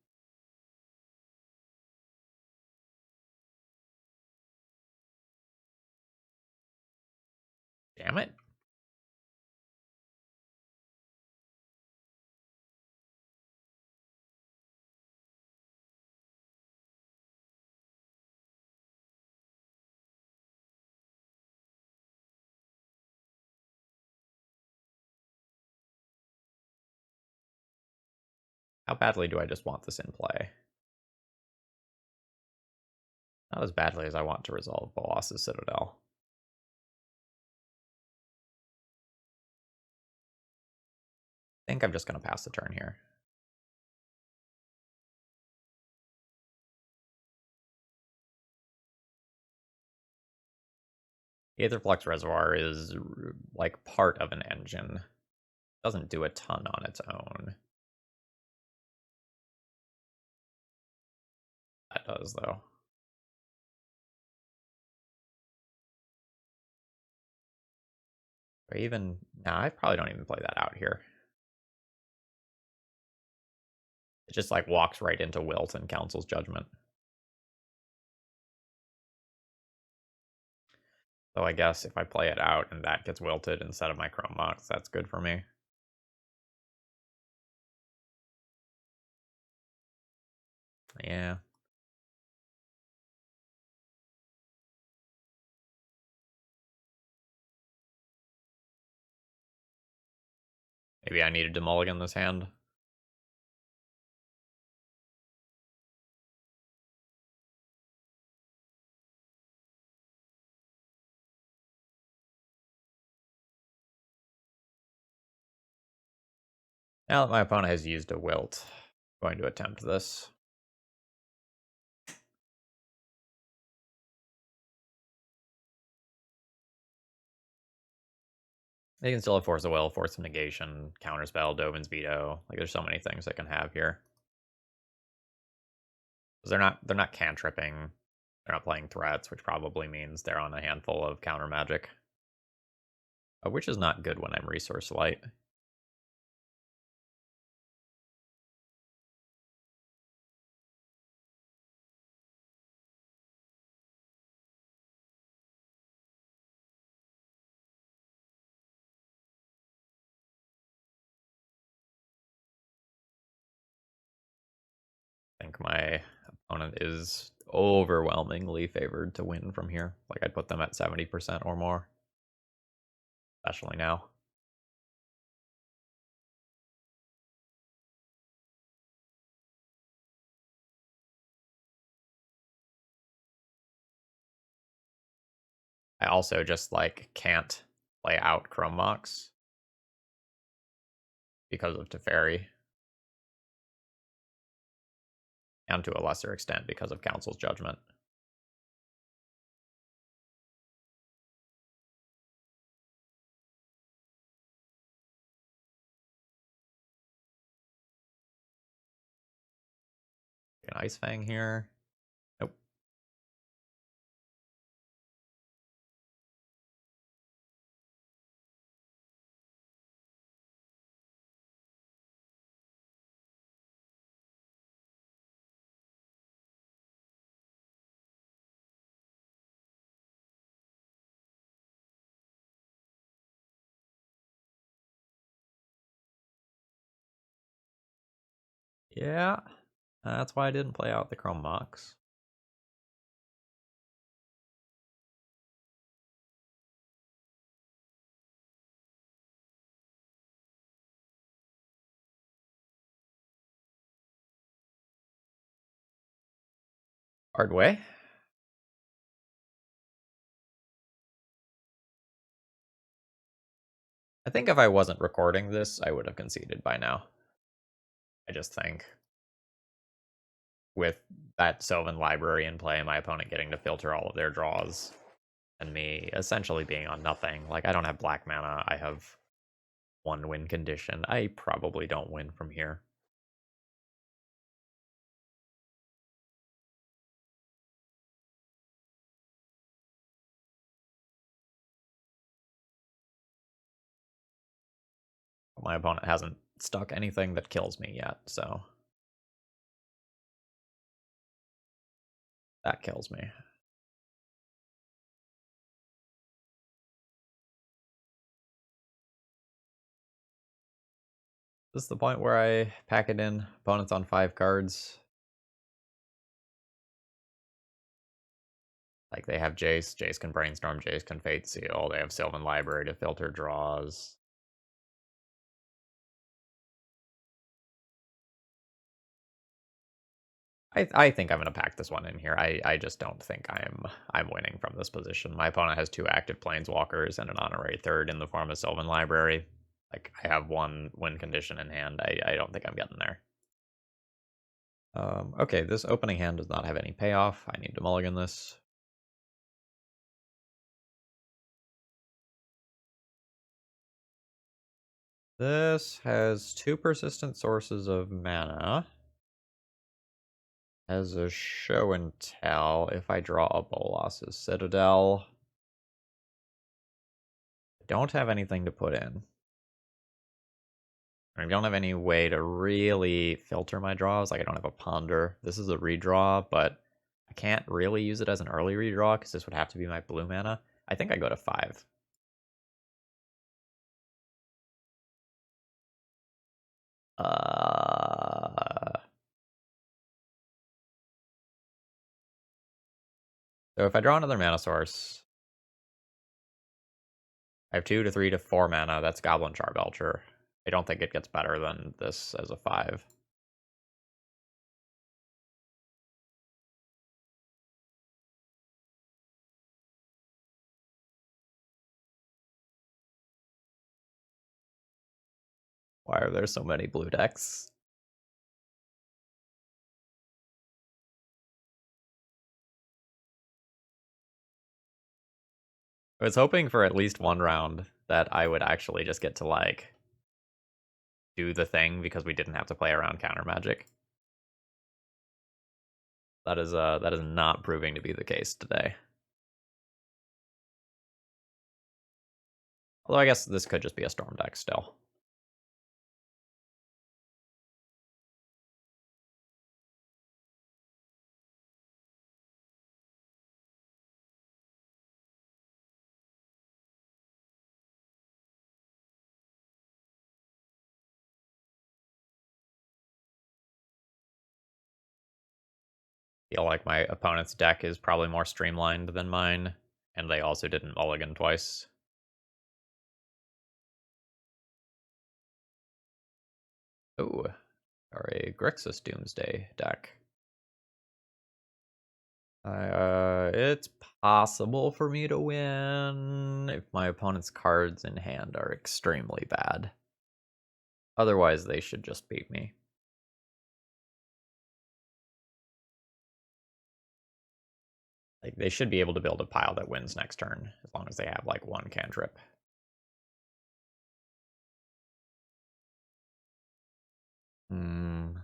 Damn it. How badly do I just want this in play? Not as badly as I want to resolve Belching Citadel. I think I'm just going to pass the turn here. Aetherflux Reservoir is like part of an engine. It doesn't do a ton on its own. That does, though. Or even... Nah, I probably don't even play that out here. It just like walks right into Wilt and Council's Judgment. So I guess if I play it out and that gets wilted instead of my Chrome Mox, that's good for me. Yeah. Maybe I needed to mulligan this hand. Now that my opponent has used a Wilt, I'm going to attempt this. They can still have Force of Will, Force of Negation, Counterspell, Dovin's Veto. Like there's so many things they can have here. Because they're not cantripping. They're not playing threats, which probably means they're on a handful of counter magic. Which is not good when I'm resource light. I think my opponent is overwhelmingly favored to win from here. Like I'd put them at 70% or more. Especially now. I also just like can't play out Chrome Mox because of Teferi. And to a lesser extent because of Council's Judgment. An Ice Fang here. Nope. Yeah, that's why I didn't play out the Chrome Mox. Hard way. I think if I wasn't recording this, I would have conceded by now. I just think with that Sylvan Library in play, my opponent getting to filter all of their draws, and me essentially being on nothing. Like, I don't have black mana. I have one win condition. I probably don't win from here. My opponent hasn't stuck anything that kills me yet, so that kills me. This is the point where I pack it in. Opponent's on 5 cards. Like, they have Jace. Jace can Brainstorm. Jace can Fate Seal. They have Sylvan Library to filter draws. I think I'm gonna pack this one in here. I just don't think I'm winning from this position. My opponent has 2 active planeswalkers and an honorary third in the form of Sylvan Library. Like, I have one win condition in hand. I don't think I'm getting there. Okay, this opening hand does not have any payoff. I need to mulligan this. This has 2 persistent sources of mana. As a show and tell, if I draw a Bolas's Citadel, I don't have anything to put in. I don't have any way to really filter my draws. Like, I don't have a Ponder. This is a redraw, but I can't really use it as an early redraw because this would have to be my blue mana. I think I go to 5. So if I draw another mana source, I have 2 to 3 to 4 mana. That's Goblin Char Belcher. I don't think it gets better than this as a 5. Why are there so many blue decks? I was hoping for at least one round that I would actually just get to, like, do the thing because we didn't have to play around counter magic. That is not proving to be the case today. Although I guess this could just be a storm deck still. Feel like my opponent's deck is probably more streamlined than mine, and they also didn't mulligan twice. Oh, or a Grixis Doomsday deck. It's possible for me to win if my opponent's cards in hand are extremely bad. Otherwise, they should just beat me. Like, they should be able to build a pile that wins next turn, as long as they have, like, 1 cantrip.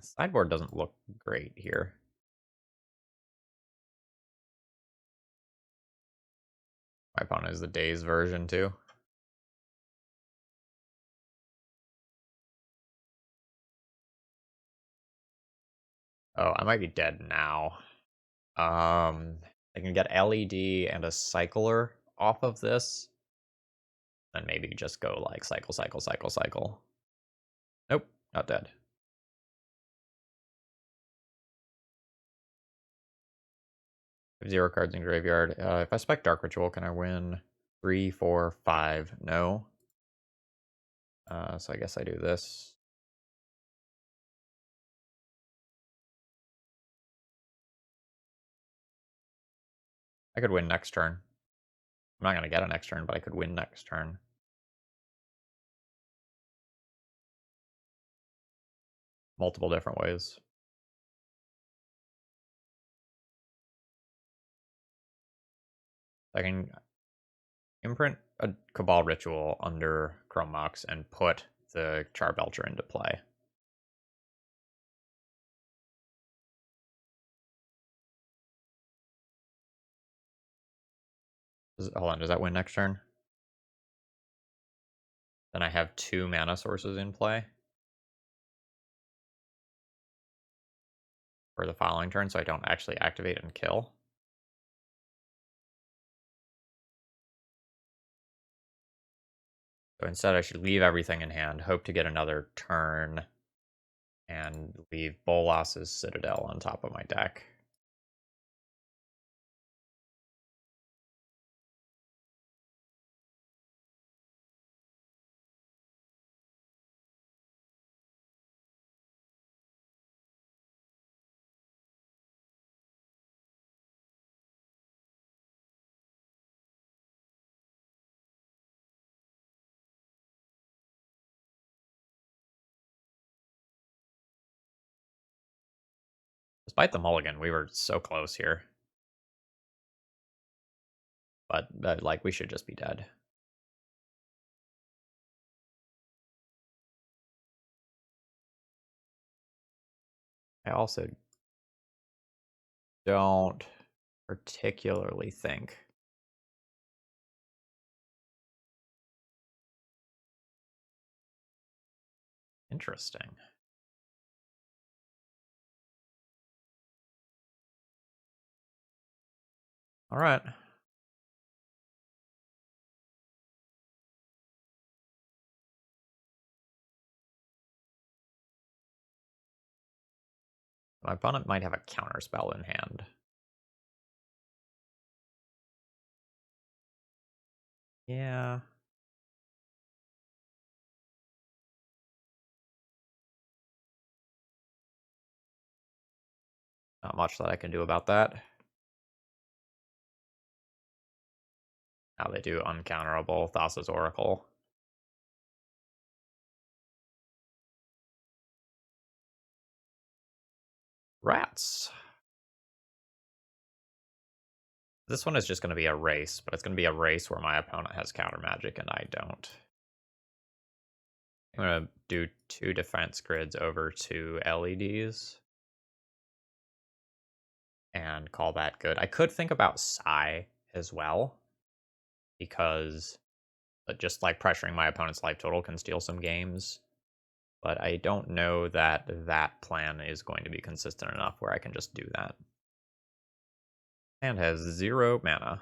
Sideboard doesn't look great here. My opponent is the Daze version, too. Oh, I might be dead now. I can get LED and a Cycler off of this. And maybe just go, like, cycle, cycle, cycle, cycle. Nope, not dead. I have 0 cards in graveyard. If I spec Dark Ritual, can I win? 3, 4, 5. No. So I guess I do this. I could win next turn. I'm not going to get a next turn, but I could win next turn. Multiple different ways. I can imprint a Cabal Ritual under Chrome Mox and put the Char Belcher into play. Hold on, does that win next turn? Then I have 2 mana sources in play for the following turn, so I don't actually activate and kill. So instead I should leave everything in hand, hope to get another turn, and leave Bolas's Citadel on top of my deck. Despite the mulligan, we were so close here. But, like, we should just be dead. I also don't particularly think interesting. All right. My opponent might have a counter spell in hand. Yeah. Not much that I can do about that. Now they do uncounterable Thassa's Oracle. Rats. This one is just going to be a race, but it's going to be a race where my opponent has counter magic and I don't. I'm going to do 2 defense grids over 2 LEDs. And call that good. I could think about Psy as well, because just like pressuring my opponent's life total can steal some games. But I don't know that that plan is going to be consistent enough where I can just do that. And has 0 mana.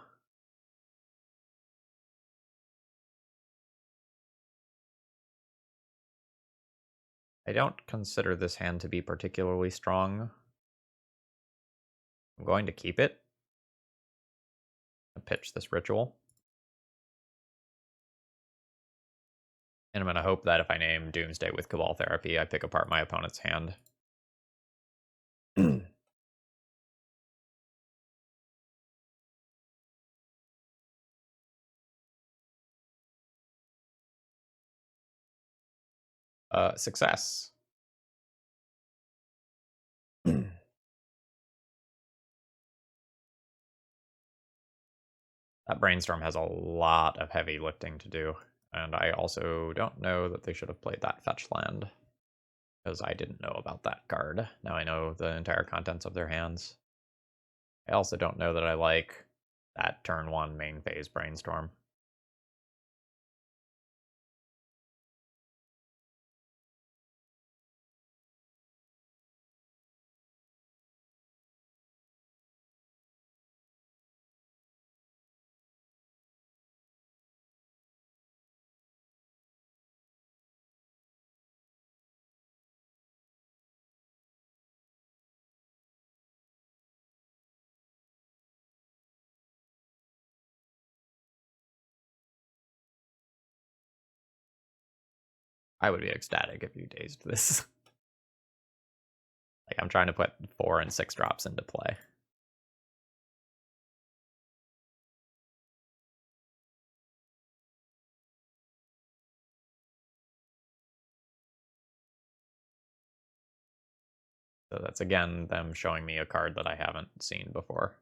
I don't consider this hand to be particularly strong. I'm going to keep it. And pitch this ritual. And I'm going to hope that if I name Doomsday with Cabal Therapy, I pick apart my opponent's hand. Success. That brainstorm has a lot of heavy lifting to do, and I also don't know that they should have played that fetch land, because I didn't know about that card. Now I know the entire contents of their hands. I also don't know that I like that turn 1 main phase brainstorm. I would be ecstatic if you dazed this. Like, I'm trying to put 4 and 6 drops into play. So that's, again, them showing me a card that I haven't seen before.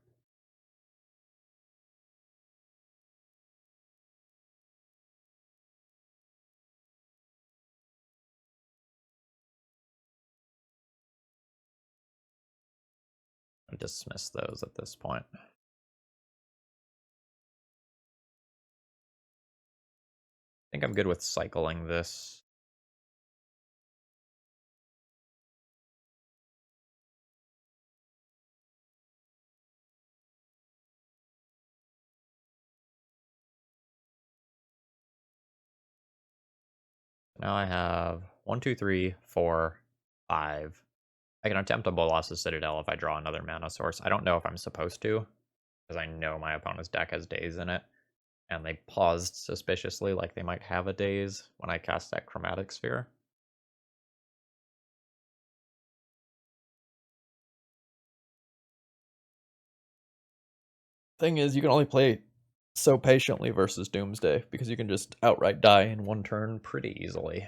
I'll dismiss those at this point. I think I'm good with cycling this. Now I have 1, 2, 3, 4, 5. I can attempt a Bolas's Citadel if I draw another mana source. I don't know if I'm supposed to, because I know my opponent's deck has days in it, and they paused suspiciously like they might have a daze when I cast that Chromatic Sphere. Thing is, you can only play so patiently versus Doomsday, because you can just outright die in one turn pretty easily.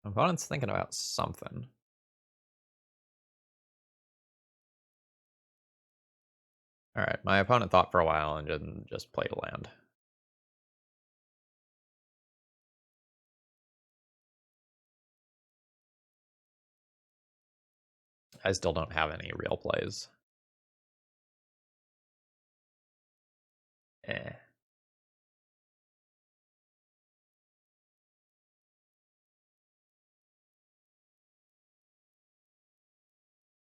My opponent's thinking about something. Alright, my opponent thought for a while and didn't just play to land. I still don't have any real plays. Eh.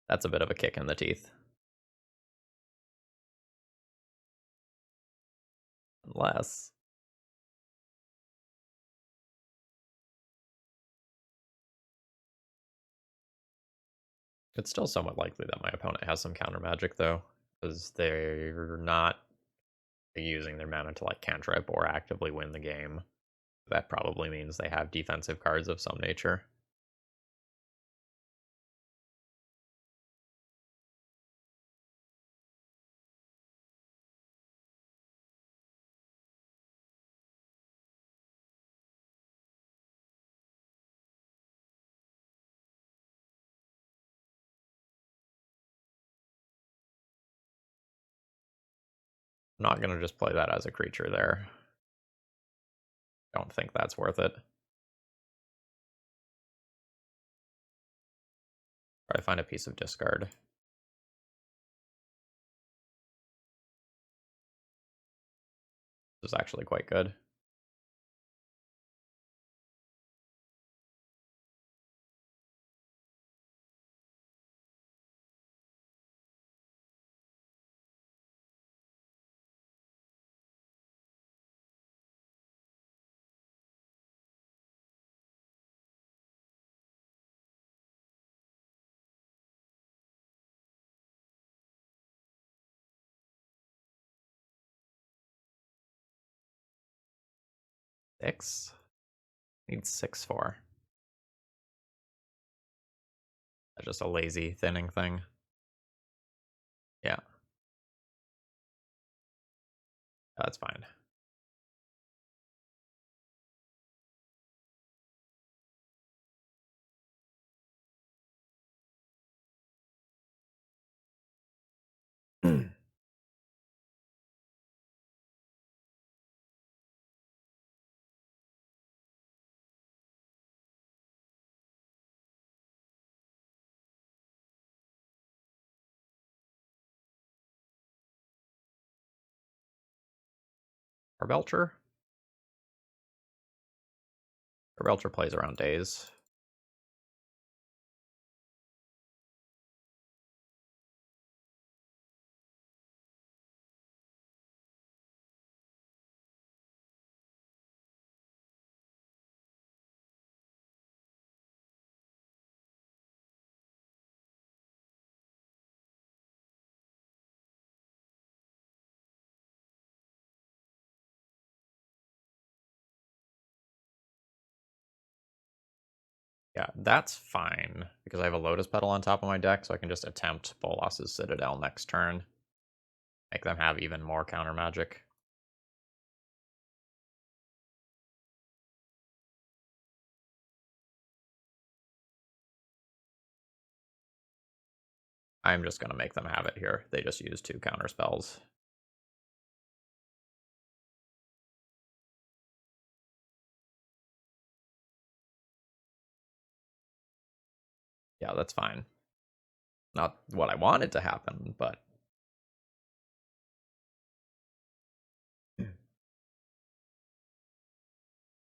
That's a bit of a kick in the teeth. Unless... It's still somewhat likely that my opponent has some counter magic, though, because they're not using their mana to, like, cantrip or actively win the game. That probably means they have defensive cards of some nature. I'm not going to just play that as a creature there. Don't think that's worth it. Try to find a piece of discard. This is actually quite good. Six? Needs 6/4. That's just a lazy thinning thing. Yeah. That's fine. Or Belcher? Or Belcher plays around days. Yeah, that's fine, because I have a Lotus Petal on top of my deck, so I can just attempt Bolas's Citadel next turn. Make them have even more counter magic. I'm just going to make them have it here. They just use 2 counter spells. Yeah, that's fine. Not what I wanted to happen, but...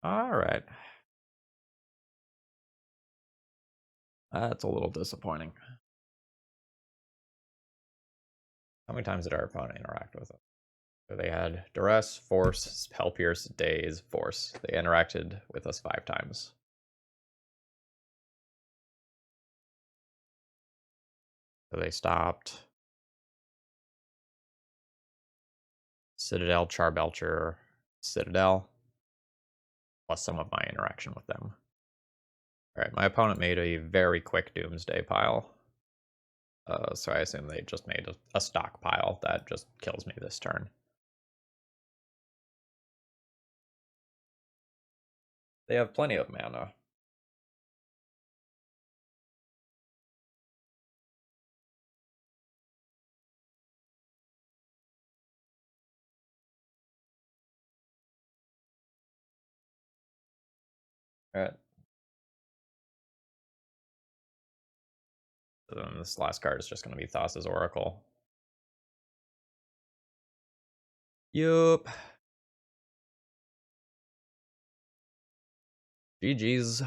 Alright. That's a little disappointing. How many times did our opponent interact with it? So they had Duress, Force, Spell Pierce, Daze, Force. They interacted with us 5 times. So they stopped. Citadel, Belcher, Citadel, plus some of my interaction with them. Alright, my opponent made a very quick Doomsday pile. So I assume they just made a stockpile that just kills me this turn. They have plenty of mana. Alright. So then this last card is just going to be Thassa's Oracle. Yup. GG's.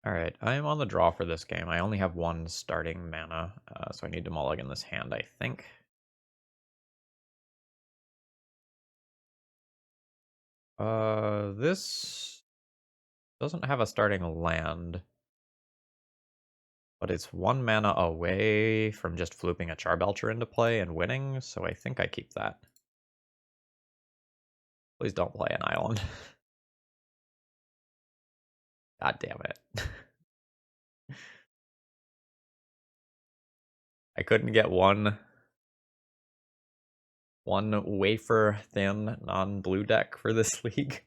Alright, I am on the draw for this game. I only have 1 starting mana, so I need to mulligan this hand, I think. This doesn't have a starting land, but it's 1 mana away from just flooping a Charbelcher into play and winning, so I think I keep that. Please don't play an island. God damn it. I couldn't get one wafer thin non-blue deck for this league.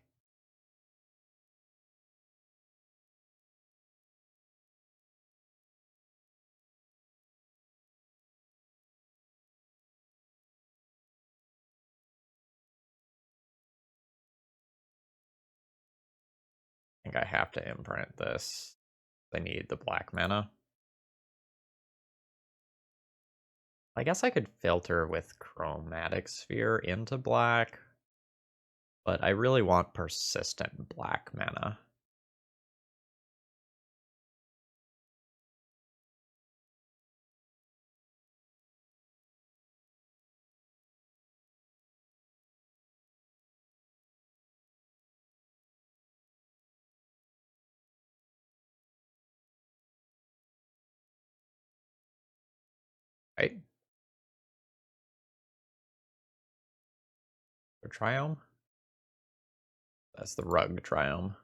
I think I have to imprint this. I need the black mana. I guess I could filter with Chromatic Sphere into black, but I really want persistent black mana. Right? For Triome? That's the Rug Triome.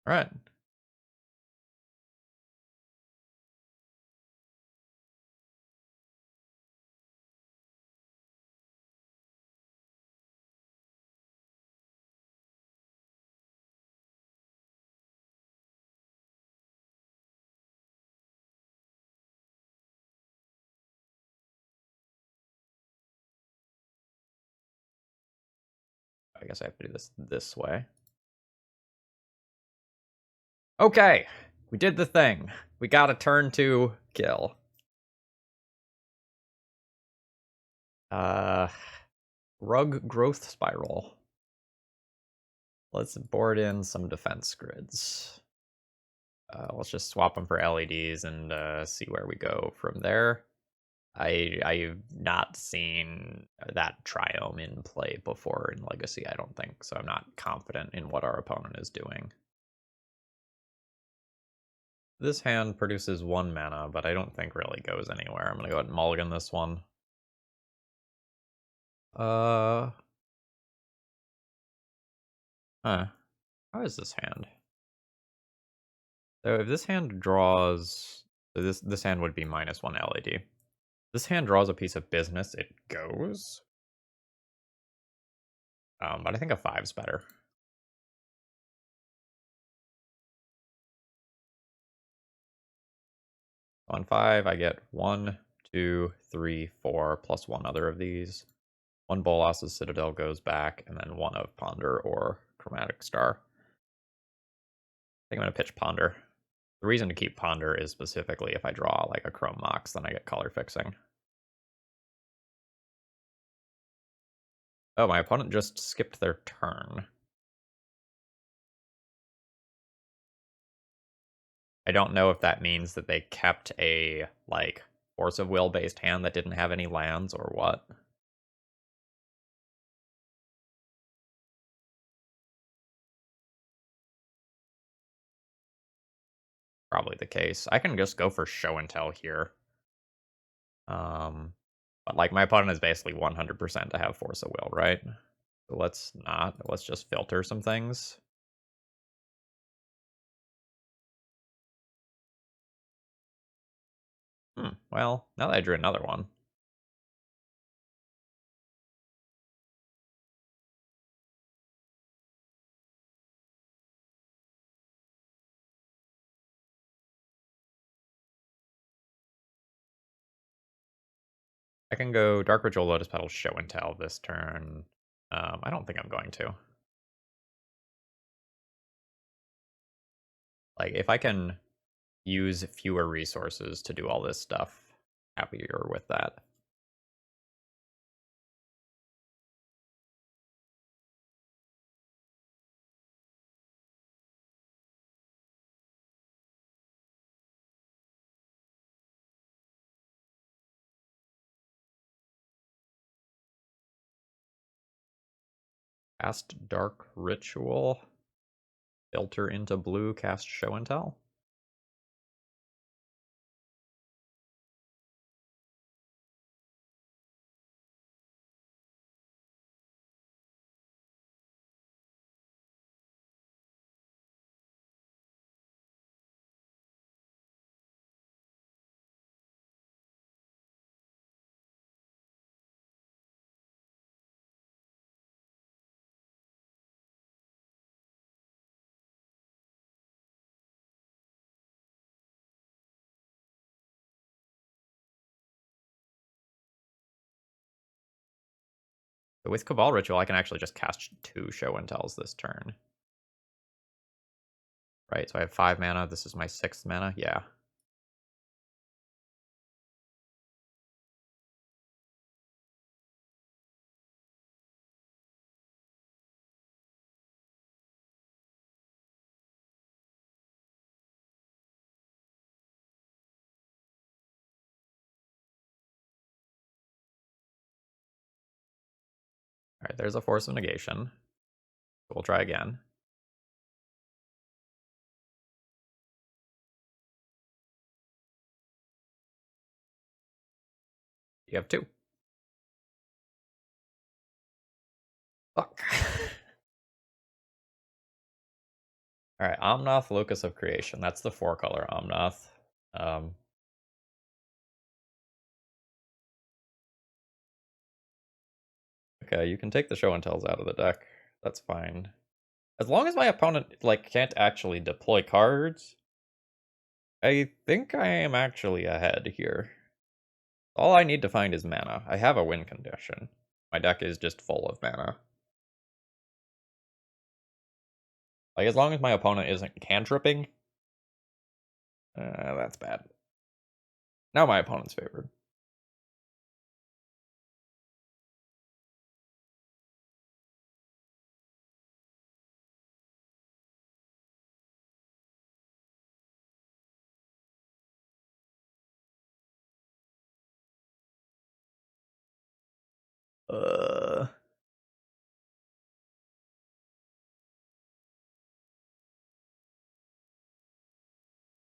Alright. I guess I have to do this way. Okay, we did the thing. We got a turn 2 kill. Rug Growth Spiral. Let's board in some defense grids. Let's just swap them for LEDs and see where we go from there. I've not seen that Triome in play before in Legacy, I don't think, so I'm not confident in what our opponent is doing. This hand produces 1 mana, but I don't think really goes anywhere. I'm gonna go ahead and mulligan this one. Huh. How is this hand? So if this hand draws... So this hand would be -1 LED. This hand draws a piece of business, it goes? But I think a 5's better. On 5, I get 1, 2, 3, 4, plus one other of these. One Bolas's Citadel goes back, and then one of Ponder or Chromatic Star. I think I'm going to pitch Ponder. The reason to keep Ponder is specifically if I draw like a Chrome Mox, then I get color fixing. Oh, my opponent just skipped their turn. I don't know if that means that they kept a, like, Force of Will based hand that didn't have any lands or what. Probably the case. I can just go for Show and Tell here. But like my opponent is basically 100% to have Force of Will, right? So let's not. Let's just filter some things. Well, now that I drew another one. I can go Dark Ritual, Lotus Petal, Show and Tell this turn. I don't think I'm going to. Like, if I can use fewer resources to do all this stuff, happier with that. Cast Dark Ritual, filter into blue, cast Show and Tell. But with Cabal Ritual, I can actually just cast 2 Show and Tells this turn. Right, so I have 5 mana. This is my 6th mana. Yeah. All right, there's a Force of Negation. We'll try again. You have 2. Fuck. All right, Omnath, Locus of Creation. That's the 4-color Omnath. Okay, you can take the Show and Tells out of the deck. That's fine. As long as my opponent like can't actually deploy cards, I think I am actually ahead here. All I need to find is mana. I have a win condition. My deck is just full of mana. Like, as long as my opponent isn't cantripping, that's bad. Now my opponent's favored. Uh,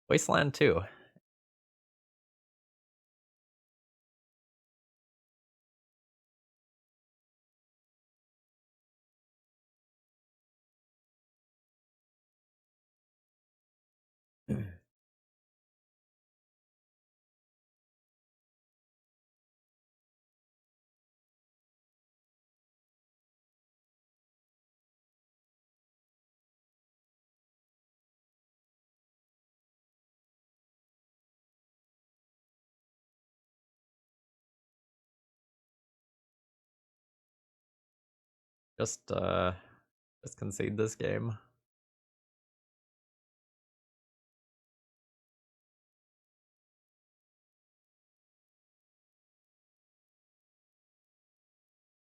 Wasteland 2. Just concede this game.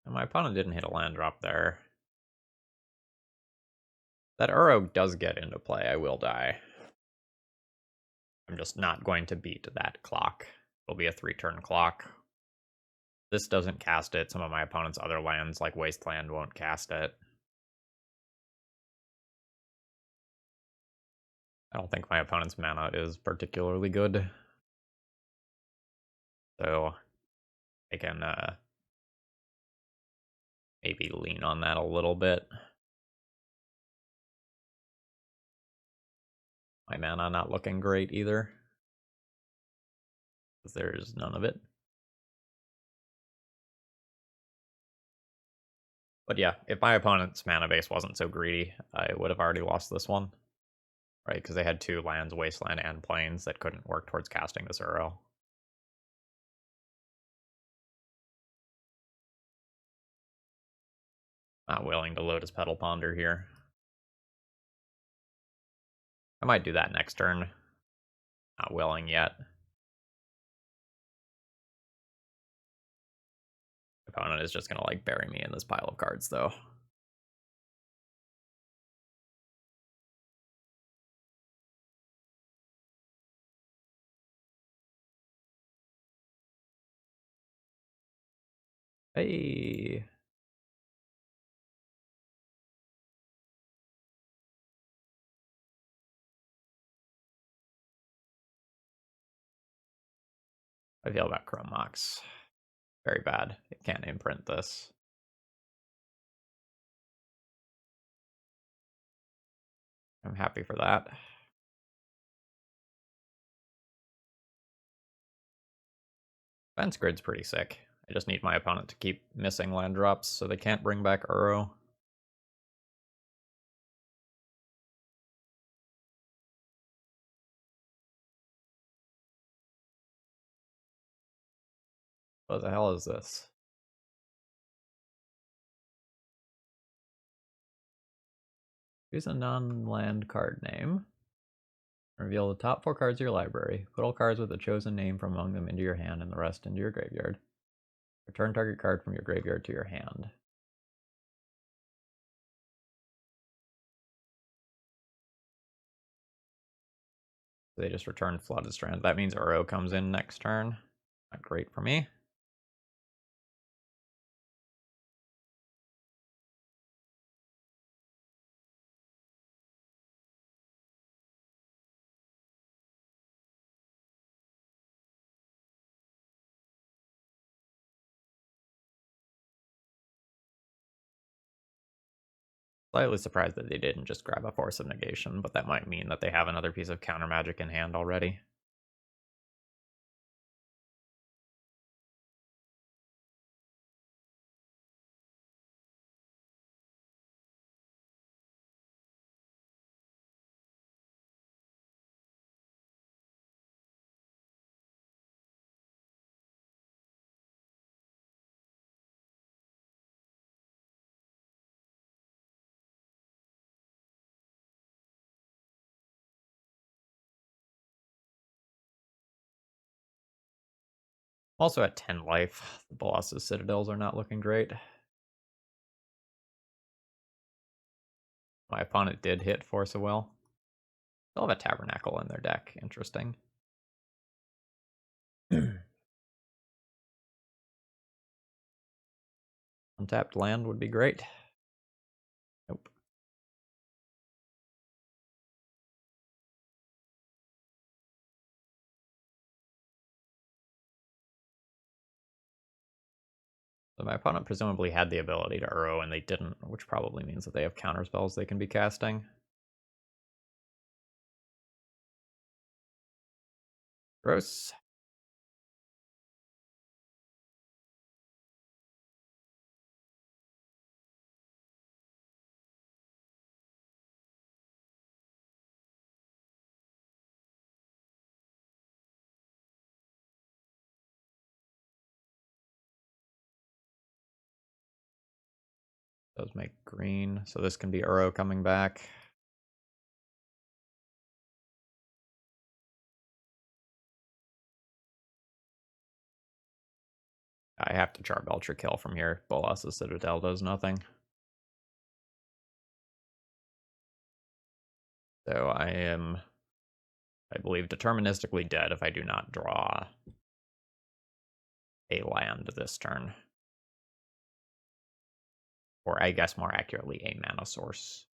And my opponent didn't hit a land drop there. That Uro does get into play. I will die. I'm just not going to beat that clock. It'll be a 3-turn clock. This doesn't cast it. Some of my opponent's other lands, like Wasteland, won't cast it. I don't think my opponent's mana is particularly good. So I can maybe lean on that a little bit. My mana not looking great either, because there's none of it. But yeah, if my opponent's mana base wasn't so greedy, I would have already lost this one. Right, because they had 2 lands, Wasteland and Plains, that couldn't work towards casting this Uro. Not willing to Lotus Petal Ponder here. I might do that next turn. Not willing yet. Opponent is just gonna like bury me in this pile of cards though. Hey. I feel about Chrome Mox. Very bad. It can't imprint this. I'm happy for that. Fence Grid's pretty sick. I just need my opponent to keep missing land drops so they can't bring back Uro. What the hell is this? Choose a non-land card name. Reveal the top 4 cards of your library. Put all cards with the chosen name from among them into your hand and the rest into your graveyard. Return target card from your graveyard to your hand. They just return Flooded Strand. That means Uro comes in next turn. Not great for me. Slightly surprised that they didn't just grab a Force of Negation, but that might mean that they have another piece of counter magic in hand already. Also at 10 life, the boss's Citadels are not looking great. My opponent did hit Force of Will. They'll have a Tabernacle in their deck. Interesting. Untapped land would be great. Nope. So my opponent presumably had the ability to Uro and they didn't, which probably means that they have counter spells they can be casting. Gross. Those make green, so this can be Uro coming back. I have to char Belcher kill from here. Bolas's Citadel does nothing. So I am, I believe, deterministically dead if I do not draw a land this turn. Or I guess more accurately, a mana source.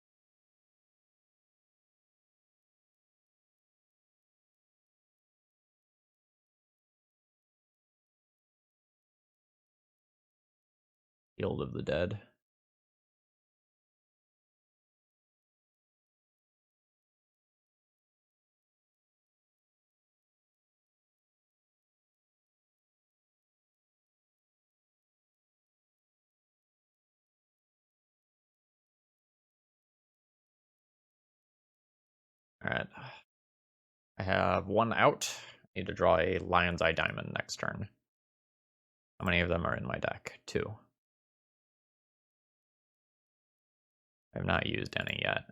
Field of the Dead. Alright. I have one out. Need to draw a Lion's Eye Diamond next turn. How many of them are in my deck? 2. I have not used any yet.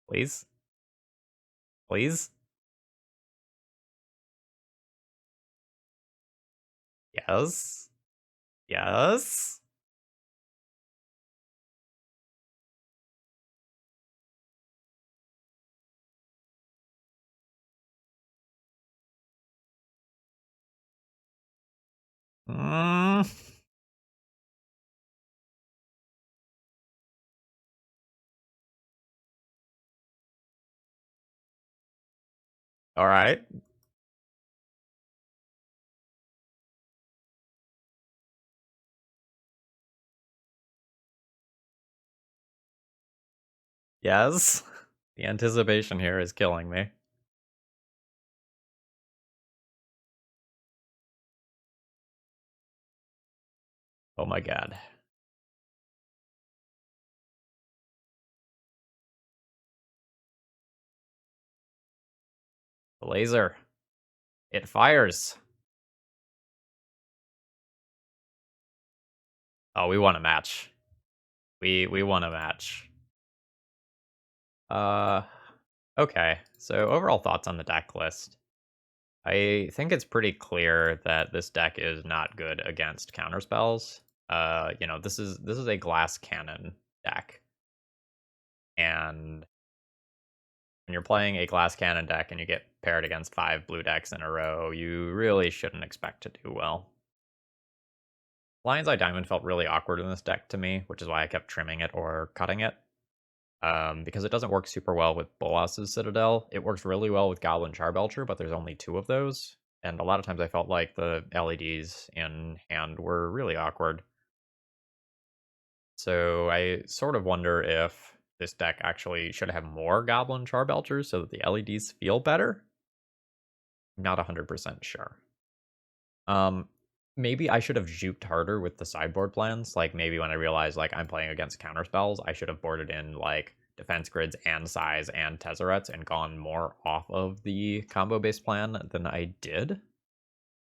Please? Please? Yes? Yes? Mm. Alright. Yes? The anticipation here is killing me. Oh my god. The laser. It fires. Oh, we won a match. We won a match. Okay. So overall thoughts on the deck list. I think it's pretty clear that this deck is not good against counterspells. You know, this is a glass cannon deck. And when you're playing a glass cannon deck and you get paired against 5 blue decks in a row, you really shouldn't expect to do well. Lion's Eye Diamond felt really awkward in this deck to me, which is why I kept trimming it or cutting it. Because it doesn't work super well with Bolas's Citadel. It works really well with Goblin Charbelcher, but there's only 2 of those. And a lot of times I felt like the LEDs in hand were really awkward. So I sort of wonder if this deck actually should have more Goblin Charbelchers so that the LEDs feel better. Not 100% sure. Maybe I should have juked harder with the sideboard plans. Like maybe when I realized like I'm playing against counterspells, I should have boarded in like defense grids and size and Tezzerets and gone more off of the combo based plan than I did.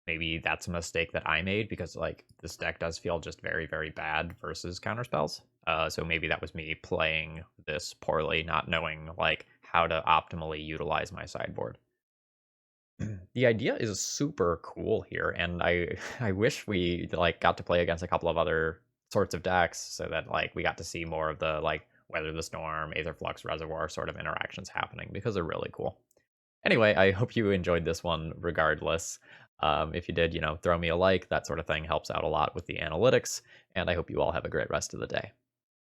Maybe that's a mistake that I made because like this deck does feel just very, very bad versus counterspells. So maybe that was me playing this poorly, not knowing like how to optimally utilize my sideboard. The idea is super cool here, and I I wish we like got to play against a couple of other sorts of decks so that like we got to see more of the like Weather the Storm, Aetherflux Reservoir sort of interactions happening because they're really cool. Anyway, I hope you enjoyed this one regardless. If you did, you know, throw me a like. That sort of thing helps out a lot with the analytics, and I hope you all have a great rest of the day.